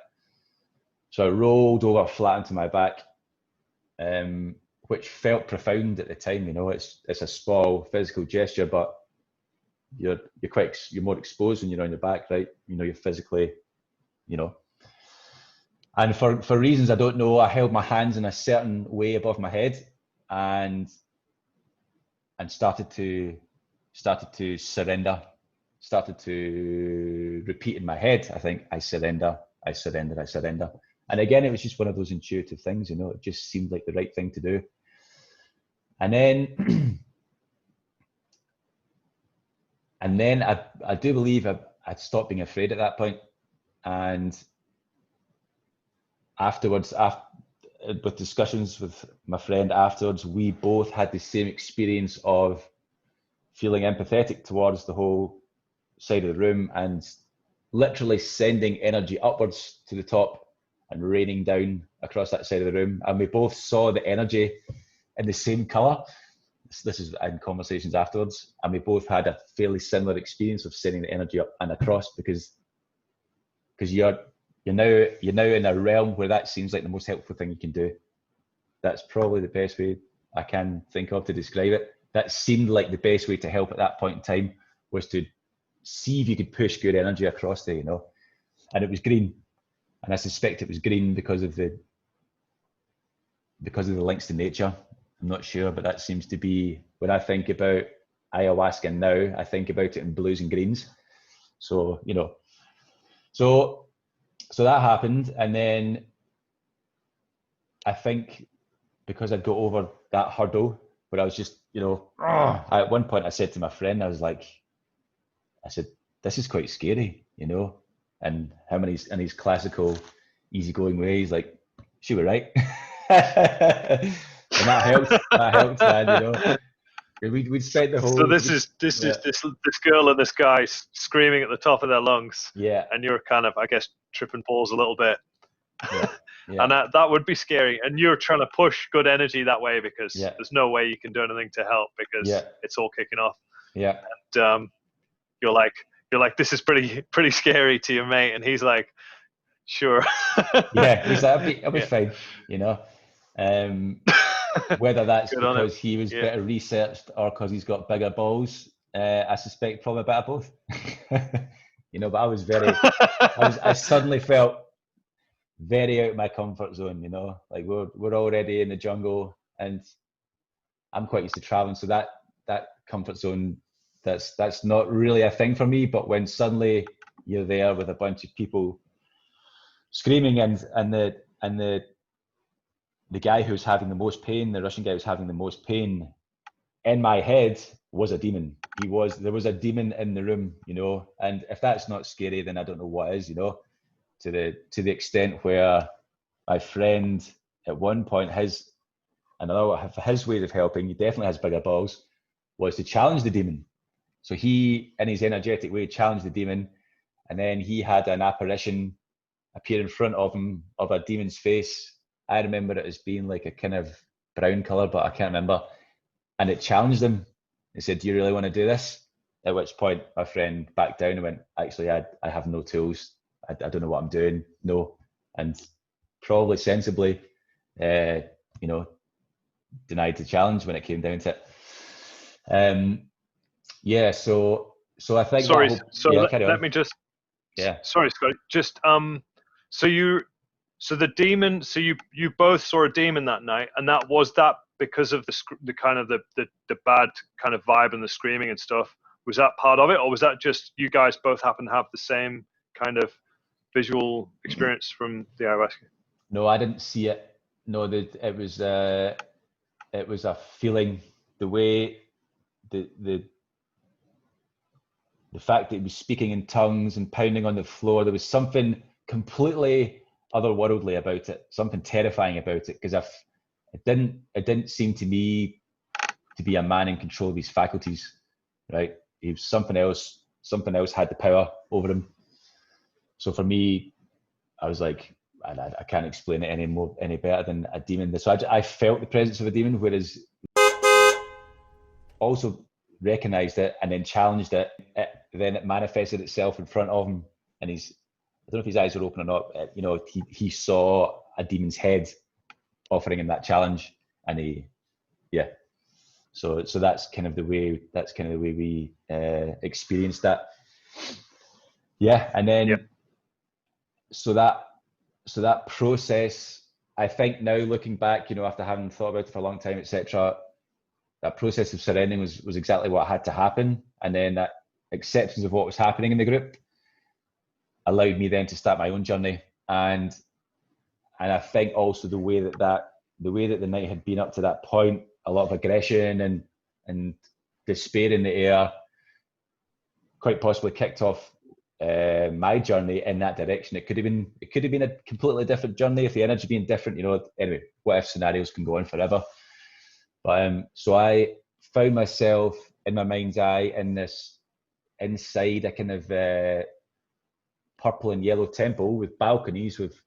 So I rolled over flat into my back, which felt profound at the time. You know, it's a small physical gesture, but you're more exposed when you're on your back, right? You know, you're physically, you know. And for reasons I don't know, I held my hands in a certain way above my head, and started to surrender. Started to repeat in my head, I think, I surrender, I surrender, I surrender. And again, it was just one of those intuitive things, you know, it just seemed like the right thing to do. And then, I do believe I'd stopped being afraid at that point. And afterwards, with discussions with my friend afterwards, we both had the same experience of feeling empathetic towards the whole side of the room and literally sending energy upwards to the top and raining down across that side of the room. And we both saw the energy in the same color, this is in conversations afterwards, and we both had a fairly similar experience of sending the energy up and across, because you're now in a realm where that seems like the most helpful thing you can do. That's probably the best way I can think of to describe it. That seemed like the best way to help at that point in time, was to see if you could push good energy across there, and it was green, and I suspect it was green because of the links to nature. I'm not sure, but that seems to be, when I think about ayahuasca now, I think about it in blues and greens. So, so that happened. And then I think because I'd got over that hurdle, but I was just, at one point I said to my friend, I said, this is quite scary, and how many in his classical easygoing ways, like, she was right. And that helped, man, We'd spent the whole. So this is this girl and this guy screaming at the top of their lungs. Yeah. And you're kind of, I guess, tripping balls a little bit. Yeah. Yeah. And that would be scary. And you're trying to push good energy that way, because there's no way you can do anything to help, because it's all kicking off. Yeah. And you're like, this is pretty scary to your mate, and he's like, sure. Yeah, he's like, I'll be fine, whether that's because he was better researched or because he's got bigger balls, I suspect probably a bit of both. But I was I suddenly felt very out of my comfort zone, like we're already in the jungle, and I'm quite used to traveling, so that comfort zone, that's not really a thing for me. But when suddenly you're there with a bunch of people screaming, and the guy who's having the most pain, the Russian guy who's having the most pain, in my head was a demon. There was a demon in the room, and if that's not scary, then I don't know what is, to the extent where my friend at one point, his way of helping, he definitely has bigger balls, was to challenge the demon. So he, in his energetic way, challenged the demon, and then he had an apparition appear in front of him of a demon's face. I remember it as being like a kind of brown color, but I can't remember. And it challenged him. He said, "Do you really want to do this?" At which point my friend backed down and went, "Actually, I have no tools. I don't know what I'm doing. No." And probably sensibly, denied the challenge when it came down to it. So I think. Sorry. Let me just. Yeah. Sorry, Scott. Just So the demon. So you both saw a demon that night, and was that because of the kind of the bad kind of vibe and the screaming and stuff. Was that part of it, or was that just you guys both happen to have the same kind of visual experience from the ayahuasca? No, I didn't see it. No, it was a feeling. The way the fact that he was speaking in tongues and pounding on the floor, there was something completely otherworldly about it, something terrifying about it, because it didn't seem to me to be a man in control of his faculties, right? He was something else. Something else had the power over him. So for me, I was like, I can't explain it any better than a demon. So I felt the presence of a demon, whereas also recognized it and then challenged it. Then it manifested itself in front of him, and I don't know if his eyes were open or not. He saw a demon's head offering him that challenge, and So that's kind of the way we experienced that. Yeah, and then so that process, I think now looking back, after having thought about it for a long time, etc., that process of surrendering was exactly what had to happen, and then that acceptance of what was happening in the group allowed me then to start my own journey. And I think also the way that the night had been up to that point, a lot of aggression and despair in the air, quite possibly kicked off my journey in that direction. It could have been a completely different journey if the energy had been different. Anyway, what if scenarios can go on forever? But so I found myself in my mind's eye inside a kind of purple and yellow temple with balconies with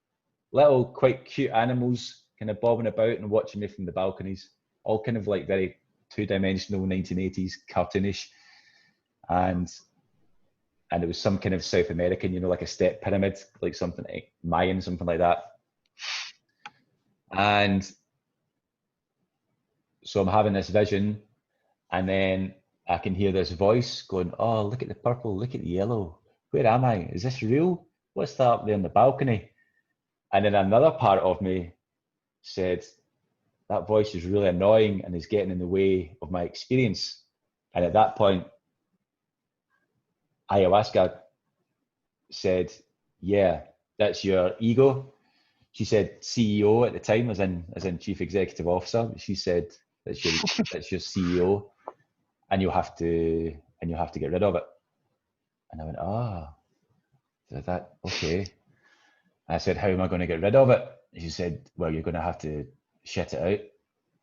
little quite cute animals kind of bobbing about and watching me from the balconies, all kind of like very two-dimensional 1980s cartoonish, and it was some kind of South American, like a step pyramid, like something like Mayan, something like that. And so I'm having this vision, and then I can hear this voice going, "Oh, look at the purple, look at the yellow. Where am I? Is this real? What's that up there on the balcony?" And then another part of me said, "That voice is really annoying and is getting in the way of my experience." And at that point, Ayahuasca said, "Yeah, that's your ego." She said CEO at the time, as in Chief Executive Officer. She said, that's your CEO, and you'll have to get rid of it. And I went, that okay. I said, "How am I going to get rid of it?" She said, "Well, you're going to have to shit it out."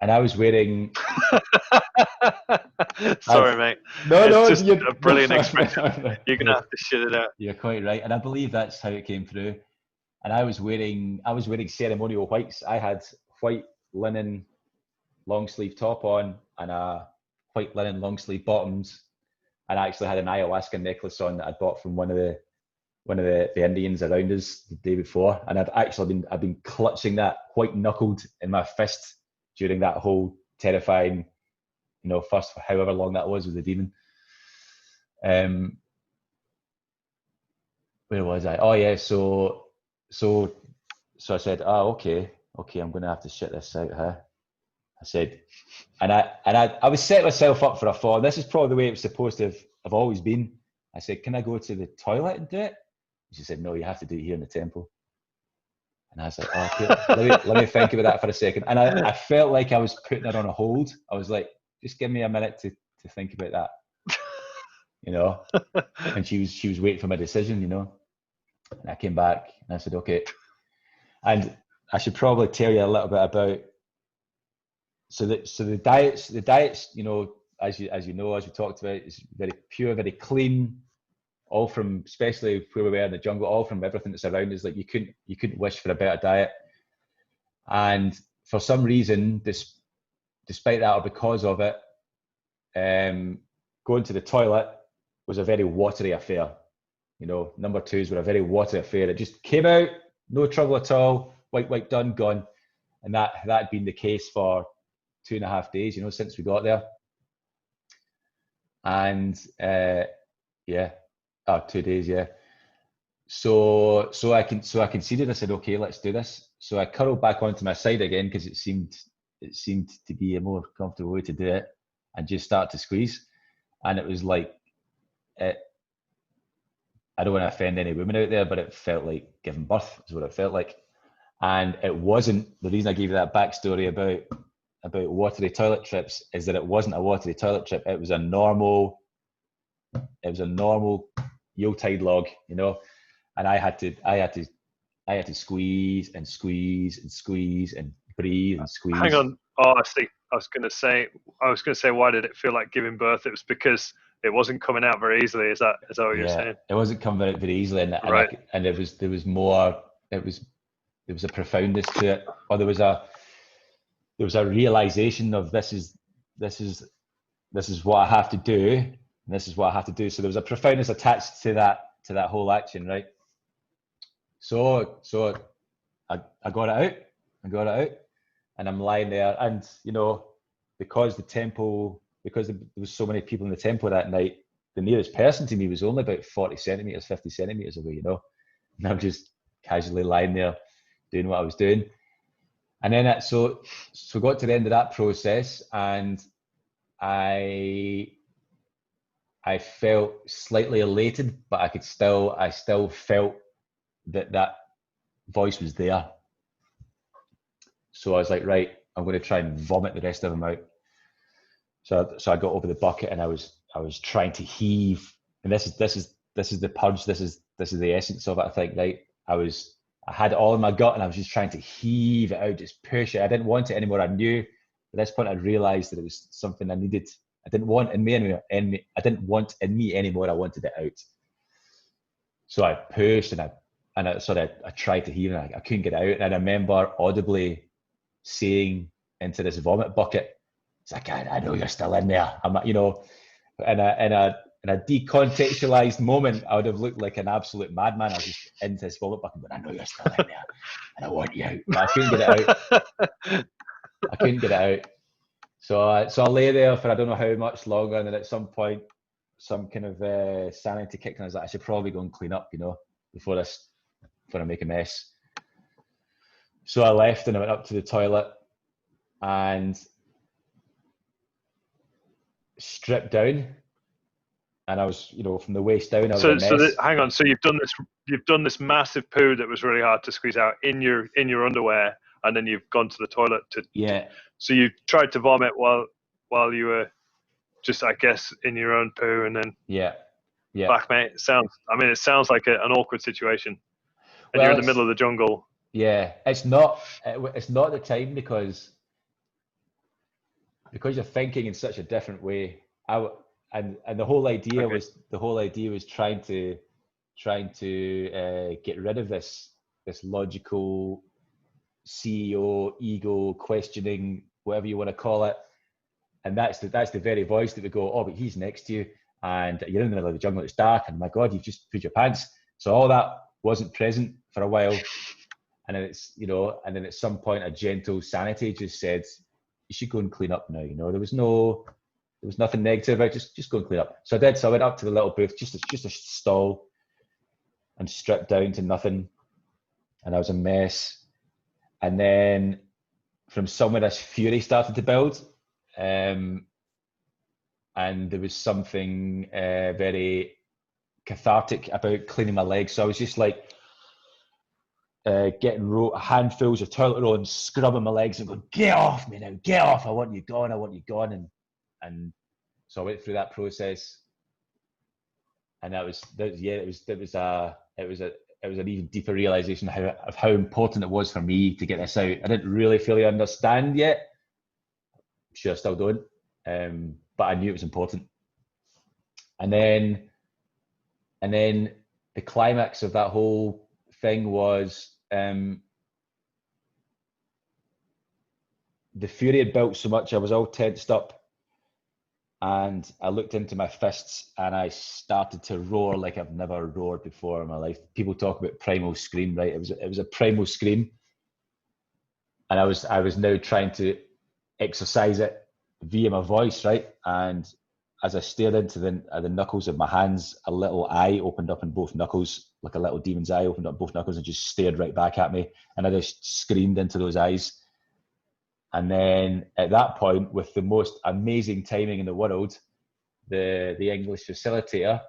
And I was wearing. Sorry, mate. No, it's just a brilliant expression. You're going to have to shit it out. You're quite right, and I believe that's how it came through. And I was wearing ceremonial whites. I had white linen long sleeve top on and a white linen long sleeve bottoms, and I actually had an ayahuasca necklace on that I'd bought from one of the Indians around us the day before, and I've been clutching that white knuckled in my fist during that whole terrifying, first however long that was with the demon. Where was I? Oh yeah, so I said, "Oh, okay, I'm going to have to shit this out, huh?" I said, and I was setting myself up for a fall. This is probably the way it was supposed to have always been. I said, "Can I go to the toilet and do it?" She said, "No, you have to do it here in the temple." And I was like, "Oh, okay, let me think about that for a second." And I felt like I was putting her on a hold. I was like, "Just give me a minute to think about that," And she was waiting for my decision, And I came back and I said, "Okay." And I should probably tell you a little bit about the diets, as we talked about, is very pure, very clean, all from, especially where we were in the jungle, all from everything that's around us. Like you couldn't wish for a better diet. And for some reason, despite that or because of it, going to the toilet was a very watery affair. Number twos were a very watery affair. It just came out, no trouble at all, wipe, done, gone. And that had been the case for 2.5 days, since we got there. And 2 days, yeah. So I conceded. I said, "Okay, let's do this." So I curled back onto my side again because it seemed to be a more comfortable way to do it, and just start to squeeze. And it was like, I don't want to offend any women out there, but it felt like giving birth is what it felt like. And it wasn't. The reason I gave you that backstory about watery toilet trips is that it wasn't a watery toilet trip. It was a normal Yuletide log, and I had to squeeze and squeeze and squeeze and breathe and squeeze. Hang on. Oh, I see. I was going to say, why did it feel like giving birth? It was because it wasn't coming out very easily. Is that what you're saying? It wasn't coming out very easily, and right. And there was more. There was a profoundness to it, or there was a realization of this is what I have to do, and this is what I have to do. So there was a profoundness attached to that whole action, right? So I got it out, and I'm lying there, and because there was so many people in the temple that night, the nearest person to me was only about 40 centimeters, 50 centimeters away, and I'm just casually lying there doing what I was doing. And then so got to the end of that process, and I felt slightly elated, but I still felt that voice was there. So I was like, right, I'm going to try and vomit the rest of them out. So I got over the bucket, and I was trying to heave, and this is the purge. This is the essence of it, I think. Right, I had it all in my gut, and I was just trying to heave it out, just push it. I didn't want it anymore. I knew at this point I realized that it was something I needed. I didn't want in me anymore. I didn't want in me anymore. I wanted it out. So I pushed, and I tried to heave, and I couldn't get it out. And I remember audibly saying into this vomit bucket, It's like, I know you're still in there. I'm, you know, in a decontextualized moment, I would have looked like an absolute madman. I was just into this vomit bucket, but I know you're still in there, and I want you out. But I couldn't get it out. I couldn't get it out. So I lay there for I don't know how much longer, and then at some point, some kind of sanity kicked in. I was like, I should probably go and clean up, you know, before I make a mess. So I left and I went up to the toilet and stripped down, and I was, you know, from the waist down, I was a mess. Hang on. So you've done this massive poo that was really hard to squeeze out in your underwear, and then you've gone to the toilet Yeah. So you tried to vomit while you were just, I guess, in your own poo, and then Yeah. back, mate. It sounds like an awkward situation, and you're in the middle of the jungle. Yeah, it's not at the time because you're thinking in such a different way. And the whole idea was trying to get rid of this logical CEO ego questioning, whatever you want to call it. And that's the very voice that would go, oh, but he's next to you and you're in the middle of the jungle, it's dark, and my God, you've just put your pants. So all that wasn't present for a while. And then it's, you know, and then at some point a gentle sanity just said, you should go and clean up now. You know, there was nothing negative about it, just go and clean up. So I did. So I went up to the little booth, just a stall, and stripped down to nothing. And I was a mess. And then from somewhere this fury started to build. And there was something very cathartic about cleaning my legs. So I was just like, getting handfuls of toilet roll and scrubbing my legs and going, get off me now, get off, I want you gone. And so I went through that process, and it was an even deeper realization of how important it was for me to get this out. I didn't really fully understand yet. I'm sure I still don't, but I knew it was important. And then the climax of that whole thing was, the fury had built so much, I was all tensed up, and I looked into my fists and I started to roar like I've never roared before in my life. People talk about primal scream, right? It was a primal scream, and I was now trying to exercise it via my voice, right? And as I stared into the knuckles of my hands, a little eye opened up in both knuckles, like a little demon's eye opened up both knuckles and just stared right back at me. And I just screamed into those eyes. And then at that point, with the most amazing timing in the world, the English facilitator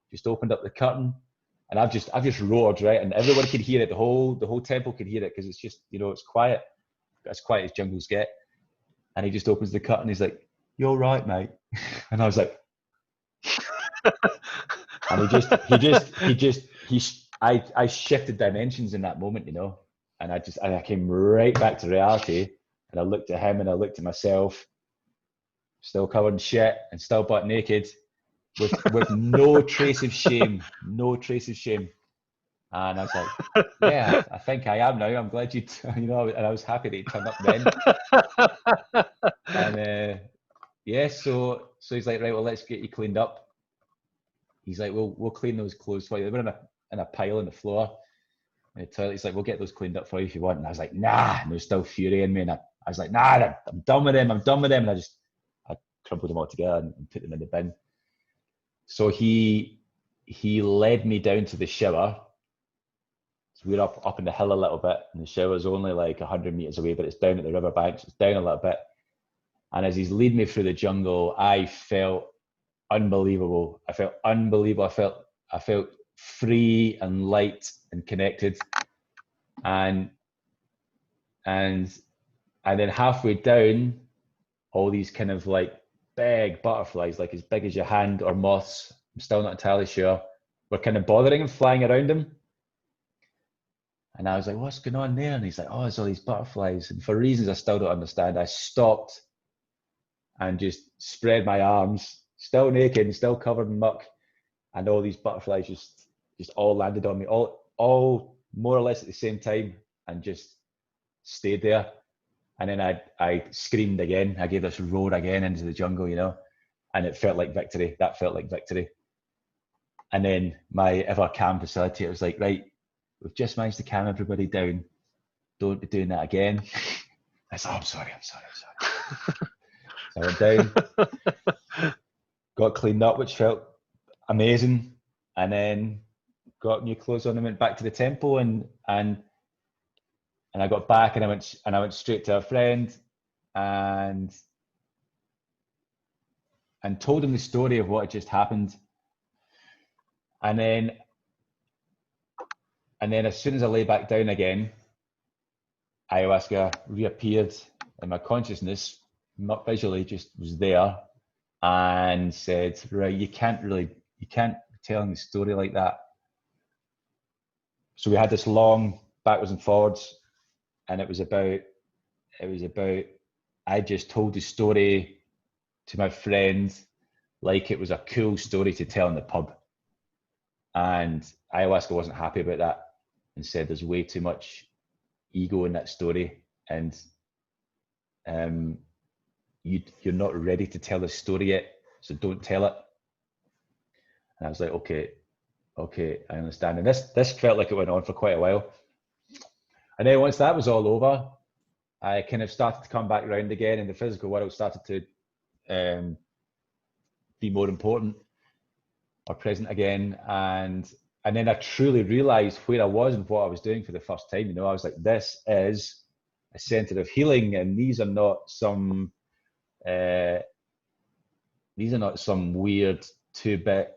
just opened up the curtain, and I've just roared, right? And everyone could hear it. The whole temple could hear it, because it's just, you know, it's quiet as jungles get. And he just opens the curtain. He's like, "You're right, mate." And I was like, and I shifted dimensions in that moment, you know, and I came right back to reality, and I looked at him and I looked at myself, still covered in shit and still butt naked, with no trace of shame. And I was like, yeah, I think I am now. I'm glad you know, and I was happy that he turned up then. And yeah, so he's like, right, well, let's get you cleaned up. He's like, we'll clean those clothes for you. They were in a pile on the floor in the toilet. He's like, we'll get those cleaned up for you if you want. And I was like, nah. And there's still fury in me. And I was like, nah, I'm done with them. And I crumpled them all together and put them in the bin. So he led me down to the shower. So we're up in the hill a little bit, and the shower's only like 100 meters away, but it's down at the riverbank. So it's down a little bit. And as he's leading me through the jungle, I felt unbelievable. I felt free and light and connected. And then halfway down, all these kind of like big butterflies, like as big as your hand, or moths, I'm still not entirely sure, were kind of bothering him, flying around him. And I was like, what's going on there? And he's like, oh, there's all these butterflies. And for reasons I still don't understand, I stopped and just spread my arms, still naked and still covered in muck. And all these butterflies just all landed on me, all more or less at the same time, and just stayed there. And then I screamed again. I gave this roar again into the jungle, you know, and it felt like victory. That felt like victory. And then my ever calm facilitator was like, right, we've just managed to calm everybody down. Don't be doing that again. I said, I'm sorry. So I went down, got cleaned up, which felt amazing. And then got new clothes on and went back to the temple, and I got back and I went straight to a friend and told him the story of what had just happened. And then as soon as I lay back down again, ayahuasca reappeared in my consciousness, not visually, just was there, and said, right, you can't be telling the story like that. So we had this long backwards and forwards, and it was about I just told the story to my friend like it was a cool story to tell in the pub. And ayahuasca wasn't happy about that and said there's way too much ego in that story, and you're not ready to tell the story yet, so don't tell it. And I was like, okay, I understand. And this felt like it went on for quite a while. And then once that was all over, I kind of started to come back around again, and the physical world started to be more important or present again. And then I truly realized where I was and what I was doing for the first time. You know, I was like, this is a center of healing, and these are not some weird 2-bit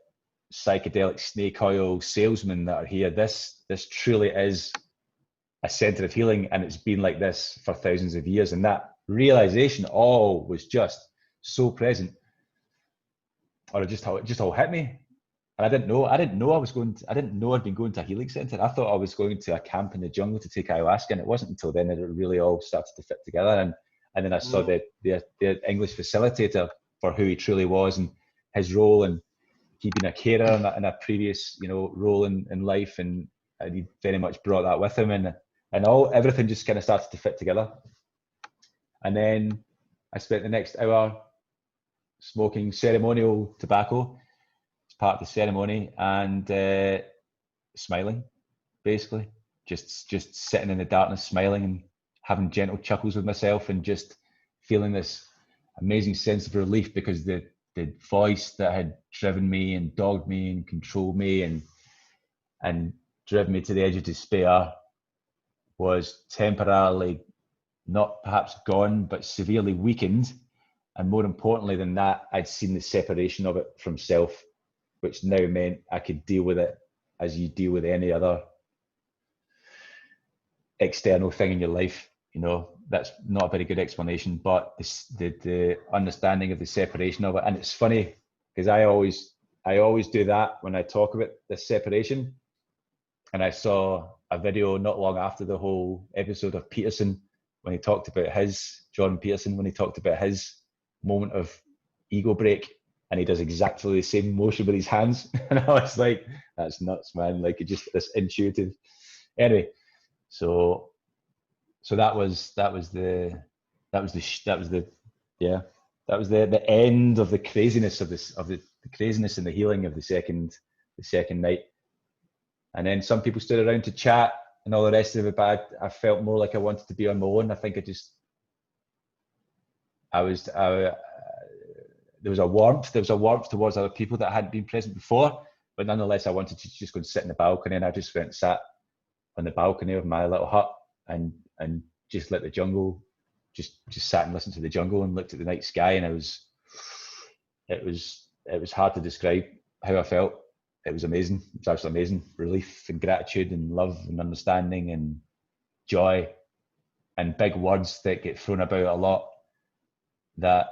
psychedelic snake oil salesmen that are here. This truly is a center of healing, and it's been like this for thousands of years. And that realization all was just so present, or it just all hit me. And I didn't know I didn't know I'd been going to a healing center. I thought I was going to a camp in the jungle to take ayahuasca, and it wasn't until then that it really all started to fit together. And then I saw the English facilitator for who he truly was, and his role, and he'd been a carer in a previous, you know, role in life, and he very much brought that with him, and everything just kind of started to fit together. And then I spent the next hour smoking ceremonial tobacco as part of the ceremony, and smiling, basically, just sitting in the darkness, smiling and having gentle chuckles with myself, and just feeling this amazing sense of relief, because the voice that had driven me and dogged me and controlled me and driven me to the edge of despair was temporarily not perhaps gone, but severely weakened. And more importantly than that, I'd seen the separation of it from self, which now meant I could deal with it as you deal with any other external thing in your life. You know, that's not a very good explanation, but the understanding of the separation of it. And it's funny because I always do that when I talk about this separation. And I saw a video not long after the whole episode of Peterson, when he talked about Jordan Peterson, when he talked about his moment of ego break, and he does exactly the same motion with his hands. And I was like, that's nuts, man. Like, it just, this intuitive. Anyway, so that was the end of the craziness of the craziness and the healing of the second night. And then some people stood around to chat and all the rest of it, but I felt more like I wanted to be on my own. I think there was a warmth towards other people that hadn't been present before, but nonetheless I wanted to just go and sit in the balcony, and I just went and sat on the balcony of my little hut and just let the jungle, just sat and listened to the jungle and looked at the night sky. And it was hard to describe how I felt. It was amazing. It was absolutely amazing. Relief and gratitude and love and understanding and joy and big words that get thrown about a lot, that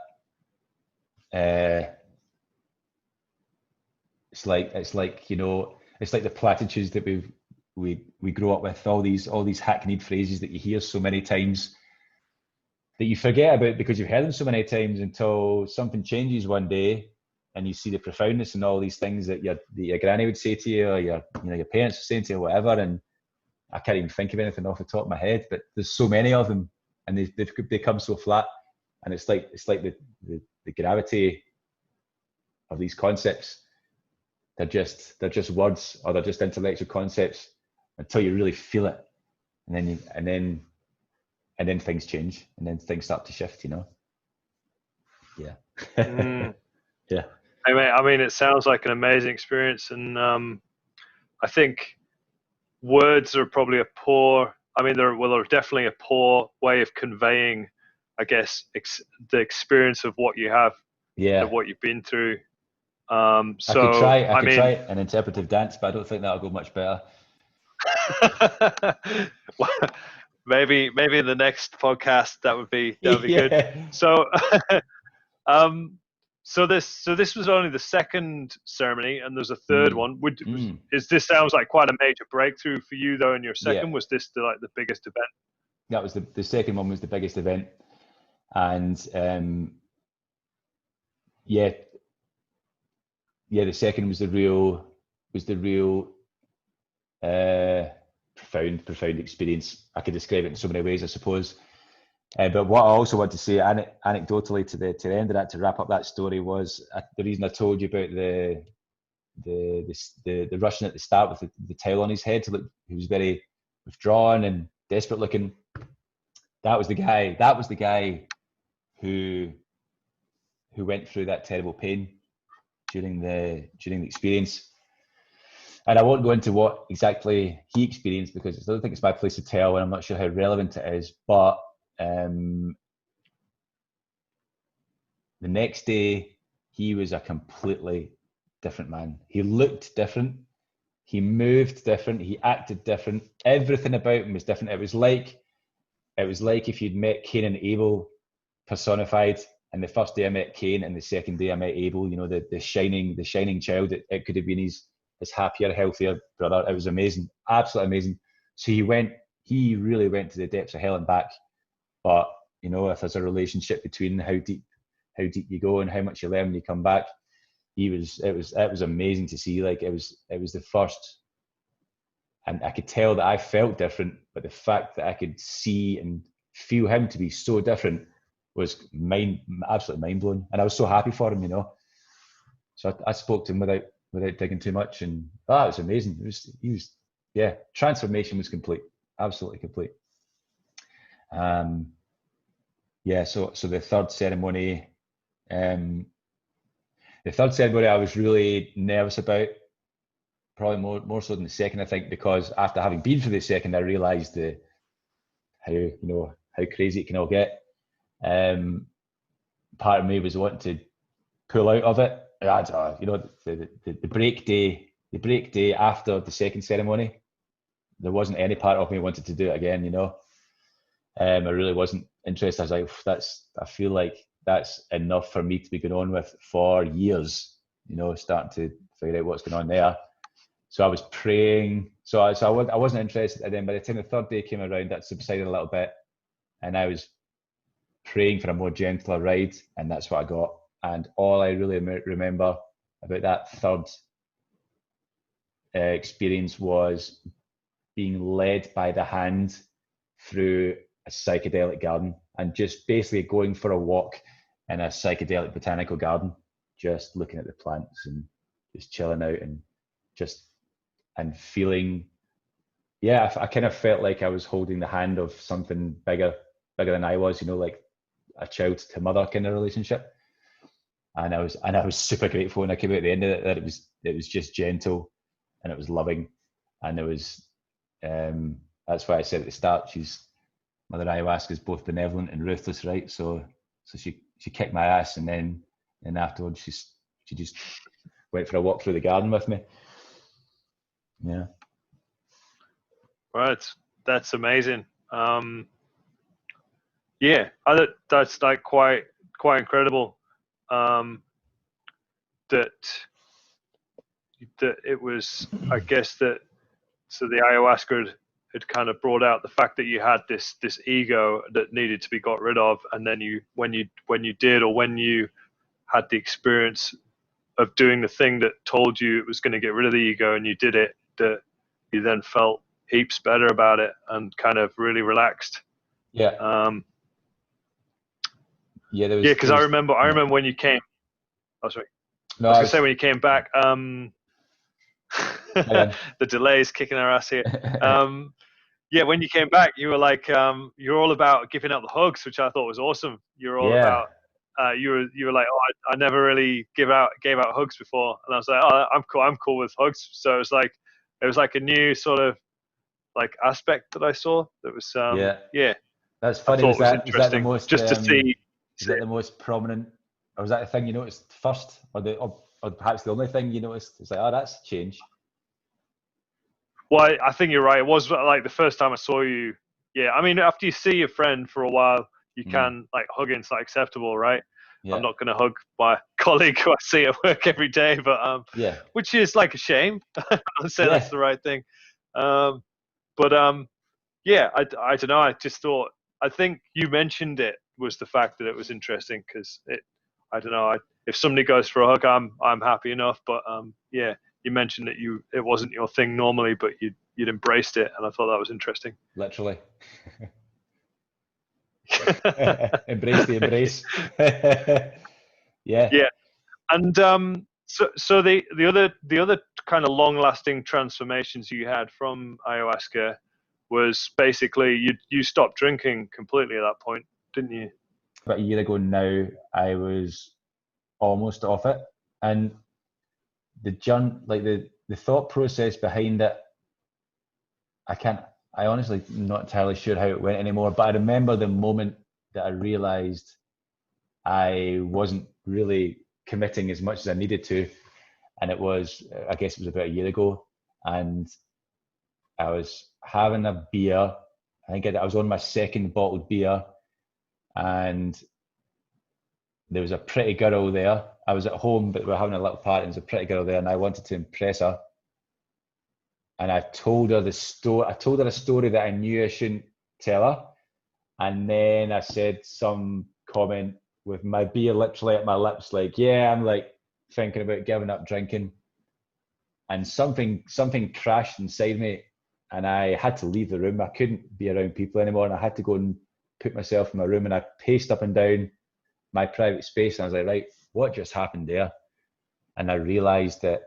it's like, you know, it's like the platitudes that we grow up with, all these hackneyed phrases that you hear so many times that you forget about because you've heard them so many times, until something changes one day and you see the profoundness in all these things that your granny would say to you, or your parents would say to you, or whatever. And I can't even think of anything off the top of my head, but there's so many of them. and they've become so flat. And it's like the gravity of these concepts. They're just words, or they're just intellectual concepts until you really feel it, and then things change, and then things start to shift. Yeah. Yeah. I mean, it sounds like an amazing experience, and I think words are probably they're definitely a poor way of conveying, I guess, the experience of what you have, of what you've been through. I could try an interpretive dance, but I don't think that'll go much better. Well, maybe in the next podcast that would be good. So, so this was only the second ceremony, and there's a third one. This sounds like quite a major breakthrough for you, though? In your second, was this the biggest event? That was the second one was the biggest event, and the second was the real profound experience. I could describe it in so many ways, I suppose. But what I also want to say, anecdotally, to the end of that, to wrap up that story, was the reason I told you about the Russian at the start with the towel on his head. He was very withdrawn and desperate looking. That was the guy who went through that terrible pain during the experience. And I won't go into what exactly he experienced, because I don't think it's my place to tell, and I'm not sure how relevant it is. But the next day, he was a completely different man. He looked different. He moved different. He acted different. Everything about him was different. It was like if you'd met Cain and Abel personified. And the first day I met Cain, and the second day I met Abel. The shining child. It could have been his happier, healthier brother. It was amazing, absolutely amazing. So he really went to the depths of hell and back. But if there's a relationship between how deep you go and how much you learn when you come back, it was amazing to see. Like it was the first, and I could tell that I felt different, but the fact that I could see and feel him to be so different was absolutely mind blowing. And I was so happy for him, So I spoke to him without digging too much, and it was amazing. Transformation was complete, absolutely complete. So the third ceremony, I was really nervous about, probably more so than the second, I think, because after having been through the second, I realised how crazy it can all get. Part of me was wanting to pull out of it. The break day after the second ceremony, there wasn't any part of me wanted to do it again. I really wasn't interested. I was like, I feel like that's enough for me to be going on with for years. Starting to figure out what's going on there. So I was praying. So I wasn't interested. And then by the time the third day came around, that subsided a little bit, and I was praying for a more gentler ride, and that's what I got. And all I really remember about that third experience was being led by the hand through a psychedelic garden, and just basically going for a walk in a psychedelic botanical garden, just looking at the plants and just chilling out and feeling. I kind of felt like I was holding the hand of something bigger than I was, like a child to mother kind of relationship. And I was super grateful when I came out at the end of it, that it was just gentle, and it was loving, and it was that's why I said at the start, Mother Ayahuasca is both benevolent and ruthless, right? So she kicked my ass, and then afterwards she just went for a walk through the garden with me. Yeah. Right, that's amazing. That's like quite incredible. That it was, I guess that, so the ayahuasca had kind of brought out the fact that you had this ego that needed to be got rid of, and then when you had the experience of doing the thing that told you it was going to get rid of the ego, and you did it, that you then felt heaps better about it and kind of really relaxed. Yeah. Yeah, there was. Yeah, because I remember when you came. Oh, sorry. No, I was gonna say when you came back. The delays kicking our ass here. Yeah, when you came back, you were like, you're all about giving out the hugs, which I thought was awesome. You're all about. You were like, oh, I never really gave out hugs before, and I was like, oh, I'm cool with hugs. So it was like a new sort of like aspect that I saw. That was yeah. That's funny. I Was thought that the most just to see? Was that the most prominent, or was that the thing you noticed first, or perhaps the only thing you noticed? It's like, oh, that's a change. Well, I think you're right. It was like the first time I saw you. Yeah, I mean, after you see your friend for a while, you can like hugging's not acceptable, right? Yeah. I'm not going to hug my colleague who I see at work every day, but which is like a shame. I'm saying that's the right thing. Yeah, I don't know. I just thought, I think you mentioned it was the fact that it was interesting because I don't know. If somebody goes for a hug, I'm happy enough. But yeah, you mentioned that it wasn't your thing normally, but you'd embraced it, and I thought that was interesting. Literally. Embrace the embrace. Yeah. Yeah, and so the other kind of long lasting transformations you had from ayahuasca was basically you stopped drinking completely at that point, didn't you? About a year ago now, I was almost off it, and the thought process behind it, I honestly not entirely sure how it went anymore, but I remember the moment that I realized I wasn't really committing as much as I needed to, and I guess it was about a year ago, and I was having a beer. I think I was on my second bottled beer, and there was a pretty girl there. I was at home, but we were having a little party, and there was a pretty girl there, and I wanted to impress her. And I told her the story. I told her a story that I knew I shouldn't tell her. And then I said some comment with my beer literally at my lips, like, yeah, I'm like thinking about giving up drinking. And something crashed inside me, and I had to leave the room. I couldn't be around people anymore, and I had to go and put myself in my room, and I paced up and down my private space, and I was like, right, what just happened there? And I realized that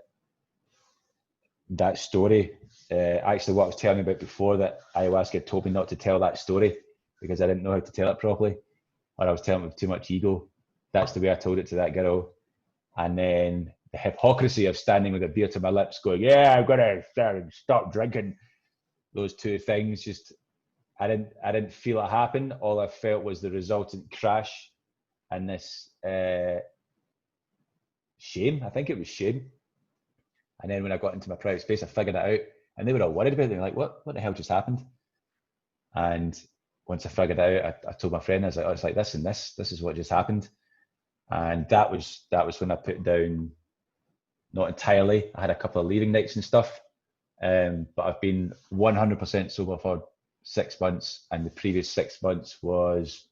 story, actually what I was telling you about before, that ayahuasca told me not to tell that story because I didn't know how to tell it properly, or I was telling it with too much ego. That's the way I told it to that girl. And then the hypocrisy of standing with a beer to my lips going, yeah, I'm gonna stop drinking. Those two things, just I didn't feel it happen. All I felt was the resultant crash and this shame. I think it was shame. And then when I got into my private space, I figured it out, and they were all worried about it. They were like, what the hell just happened? And once I figured it out, I told my friend, I was like, oh, it's like this and this is what just happened. And that was when I put down, not entirely. I had a couple of leaving nights and stuff, but I've been 100% sober for 6 months, and the previous 6 months was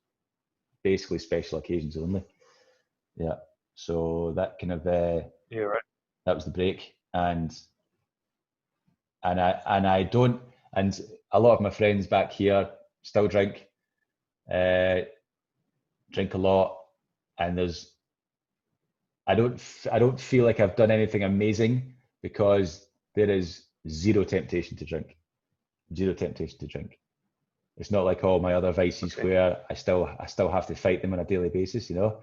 basically special occasions only. Yeah, so that kind of yeah, right. That was the break, and I don't, and a lot of my friends back here still drink a lot, and I don't feel like I've done anything amazing because there is zero temptation to drink. It's not like all my other vices where I still have to fight them on a daily basis, you know.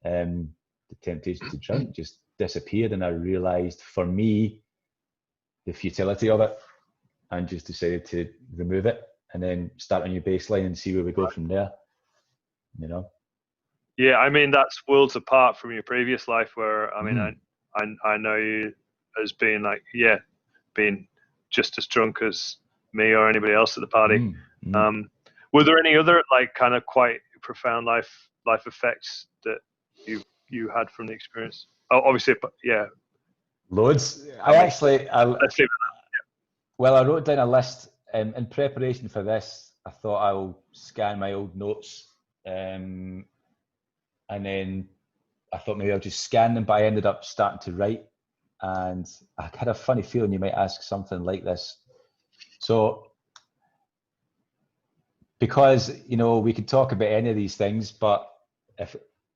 The temptation to drink just disappeared, and I realized for me the futility of it, and just decided to remove it and then start a new baseline and see where we go from there, you know. Yeah, I mean, that's worlds apart from your previous life, where I mean, I know you as being like, yeah, being just as drunk as me or anybody else at the party. Were there any other like kind of quite profound life effects that you had from the experience? Oh, obviously, yeah. Loads. Let's leave it at that. Well, I wrote down a list in preparation for this. I thought I'll scan my old notes, and then I thought maybe I'll just scan them, but I ended up starting to write, and I had a funny feeling you might ask something like this. So, because, you know, we could talk about any of these things, but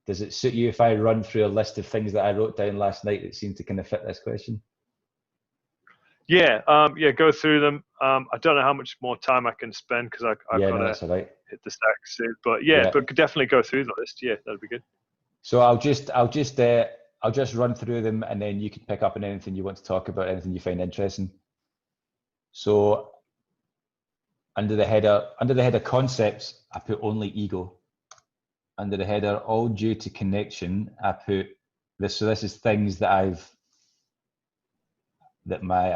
does it suit you if I run through a list of things that I wrote down last night that seem to kind of fit this question? Yeah, go through them. I don't know how much more time I can spend because I've got that's to all right. hit the stack soon. But but could definitely go through the list. Yeah, that'd be good. So I'll just run through them, and then you can pick up on anything you want to talk about, anything you find interesting. So under the header concepts, I put only ego. Under the header all due to connection, I put this. So this is things that I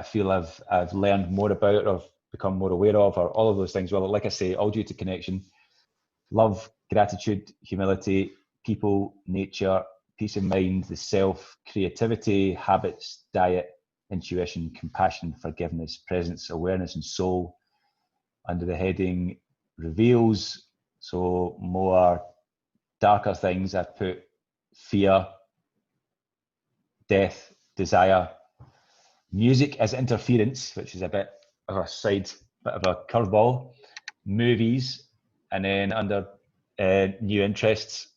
feel I've learned more about, or become more aware of, or all of those things. Well, like I say, all due to connection, love, gratitude, humility, people, nature, peace of mind, the self, creativity, habits, diet, intuition, compassion, forgiveness, presence, awareness, and soul. Under the heading reveals, so more darker things, I put fear, death, desire, music as interference, which is a bit of a curveball, movies, and then under new interests,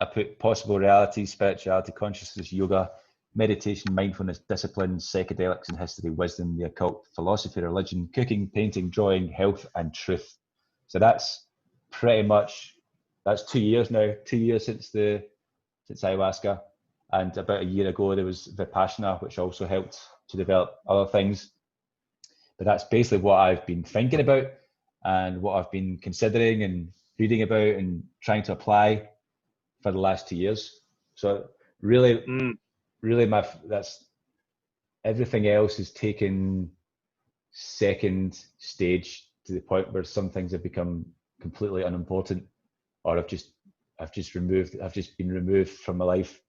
I put possible reality, spirituality, consciousness, yoga, meditation, mindfulness, discipline, psychedelics and history, wisdom, the occult, philosophy, religion, cooking, painting, drawing, health, and truth. So that's pretty much, that's 2 years now, 2 years since ayahuasca. And about a year ago, there was Vipassana, which also helped to develop other things. But that's basically what I've been thinking about and what I've been considering and reading about and trying to apply for the last 2 years. So really, that's everything else is taken second stage, to the point where some things have become completely unimportant, or I've just been removed from my life,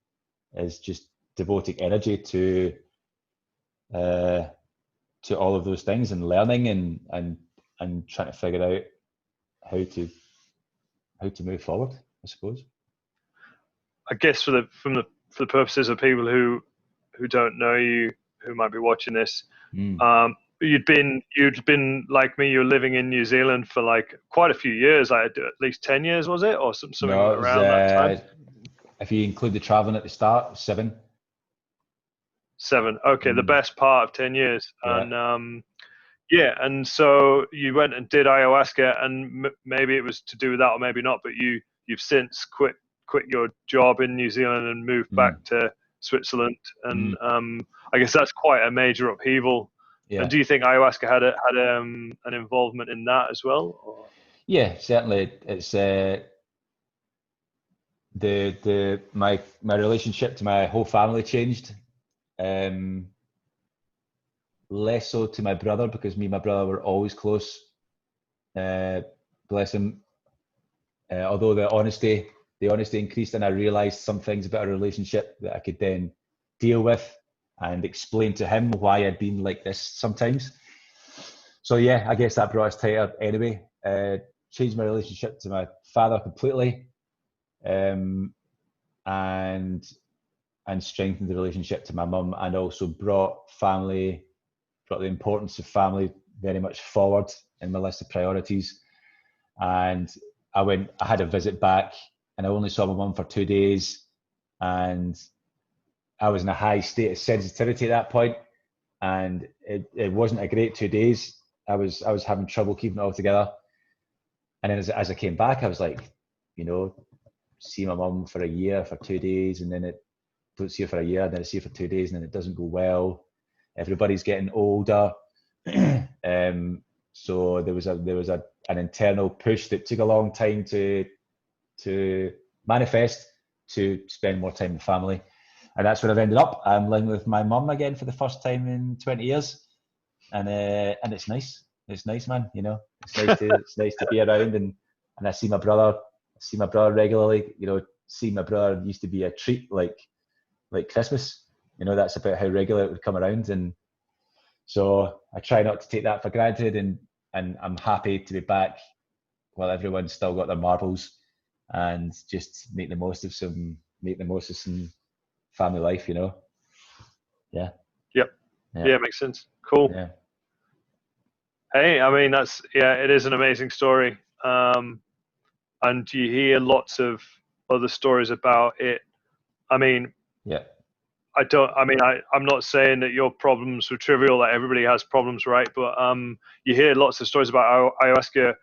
as just devoting energy to all of those things and learning and trying to figure out how to move forward, I suppose. I guess for the purposes of people who don't know you, who might be watching this, you'd been like me. You were living in New Zealand for like quite a few years. At least 10 years, was it, or something around that time? If you include the traveling at the start, 7. 7. Okay, the best part of 10 years. Yeah. And and so you went and did ayahuasca, and maybe it was to do with that, or maybe not. But you've since quit your job in New Zealand and moved back to Switzerland, and I guess that's quite a major upheaval. Yeah. And do you think ayahuasca had an involvement in that as well? Or? Yeah, certainly. It's my relationship to my whole family changed. Less so to my brother, because me and my brother were always close. Bless him. Although the honesty increased, and I realized some things about our relationship that I could then deal with and explain to him why I'd been like this sometimes. So yeah, I guess that brought us tighter anyway. Changed my relationship to my father completely, and strengthened the relationship to my mum, and also brought the importance of family very much forward in my list of priorities. And I had a visit back, and I only saw my mum for 2 days, and I was in a high state of sensitivity at that point, and it wasn't a great 2 days. I was having trouble keeping it all together. And then as I came back, I was like, see my mum for a year for 2 days, and then don't see her for a year, and then I see her for 2 days, and then it doesn't go well. Everybody's getting older. So there was an internal push that took a long time to manifest, to spend more time with family. And that's where I've ended up. I'm living with my mum again for the first time in 20 years. And it's nice. It's nice, man. It's nice to be around, and I see my brother regularly. Seeing my brother used to be a treat, like Christmas. That's about how regular it would come around. And so I try not to take that for granted, and I'm happy to be back while everyone's still got their marbles, and just make the most of some family life, Yeah. Yep. Yeah, makes sense. Cool. Yeah. Hey, I mean, it is an amazing story. And you hear lots of other stories about it. I mean, yeah. I'm not saying that your problems were trivial, that everybody has problems, right? But you hear lots of stories about ayahuasca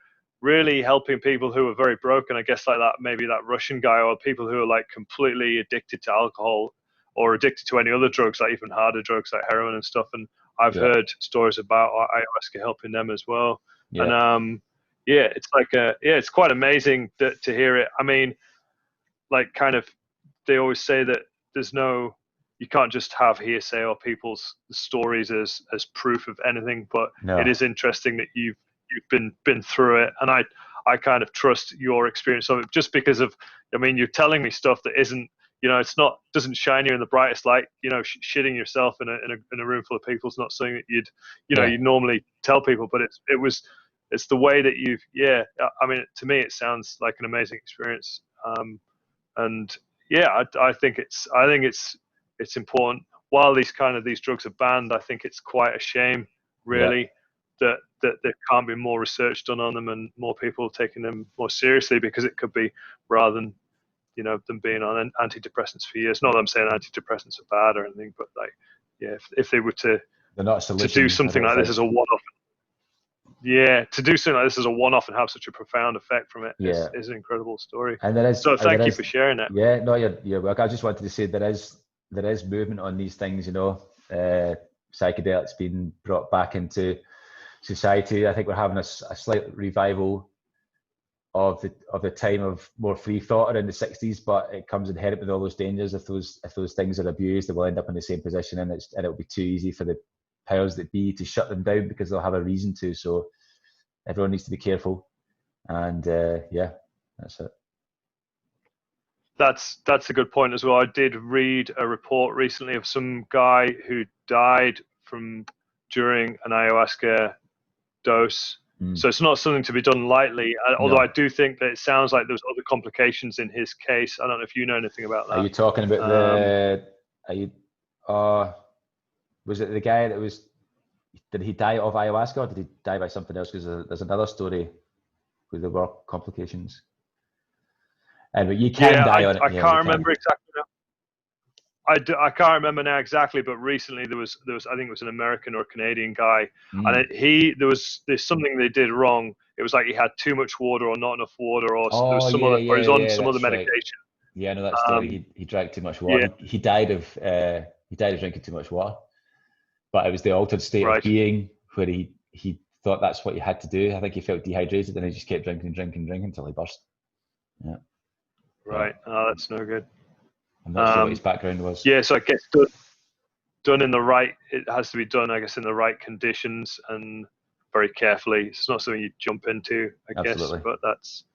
really helping people who are very broken. I guess like that, maybe that Russian guy, or people who are like completely addicted to alcohol or addicted to any other drugs, like even harder drugs like heroin and stuff. And I've heard stories about ayahuasca helping them as well. Yeah. And it's like it's quite amazing to hear it. I mean, like kind of, they always say that you can't just have hearsay or people's stories as proof of anything, but it is interesting that you've been through it, and I kind of trust your experience of it, just because of, I mean, you're telling me stuff that isn't, doesn't shine you in the brightest light. Shitting yourself in a room full of people is not something that you'd normally tell people, but it's the way that I mean, to me it sounds like an amazing experience. And I think it's important. While these drugs are banned, I think it's quite a shame, really, that there can't be more research done on them and more people taking them more seriously, because it could be, rather than them being on antidepressants for years. Not that I'm saying antidepressants are bad or anything, but like, if they were to do something like this as a one-off. To do something like this as a one-off and have such a profound effect from it is an incredible story. And so thank you for sharing that. Yeah, no, you're welcome. I just wanted to say there is movement on these things. Psychedelics being brought back into society. I think we're having a slight revival of the time of more free thought around the 60s, but it comes inherent with all those dangers. If those things are abused, they will end up in the same position, and it'll be too easy for the powers that be to shut them down, because they'll have a reason to. So everyone needs to be careful, and that's it. That's a good point as well. I did read a report recently of some guy who died during an ayahuasca dose. So it's not something to be done lightly, although I do think that it sounds like there's other complications in his case. I don't know if you know anything about that. Are you talking about was it the guy that was, did he die of ayahuasca, or did he die by something else? Because there's another story where there were complications. But you can die on it. I can't remember exactly now. I can't remember now exactly, but recently there was I think it was an American or a Canadian guy, and there's something they did wrong. It was like he had too much water or not enough water, or there was or he was on some other medication. Right. Yeah, I know that story. He drank too much water. Yeah. He died of drinking too much water. But it was the altered state of being where he thought that's what he had to do. I think he felt dehydrated, and he just kept drinking until he burst. Yeah. Right. Oh, that's no good. I'm not sure what his background was. Yeah, so I guess done in the right. It has to be done, I guess, in the right conditions and very carefully. It's not something you jump into, I guess. But that's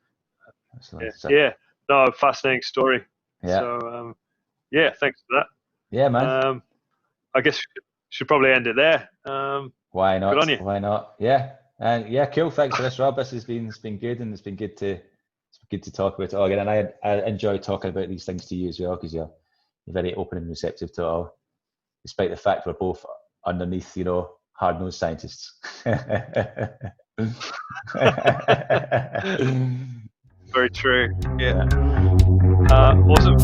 no, fascinating story. Yeah. So thanks for that. Yeah, man. I guess we should probably end it there. Why not? Good on you. Why not? Yeah. And cool. Thanks for this, Rob. This has been good, and it's been good to talk about it all again. And I enjoy talking about these things to you as well, because you're very open and receptive to it all, despite the fact we're both underneath, hard-nosed scientists. Very true. Yeah. Awesome.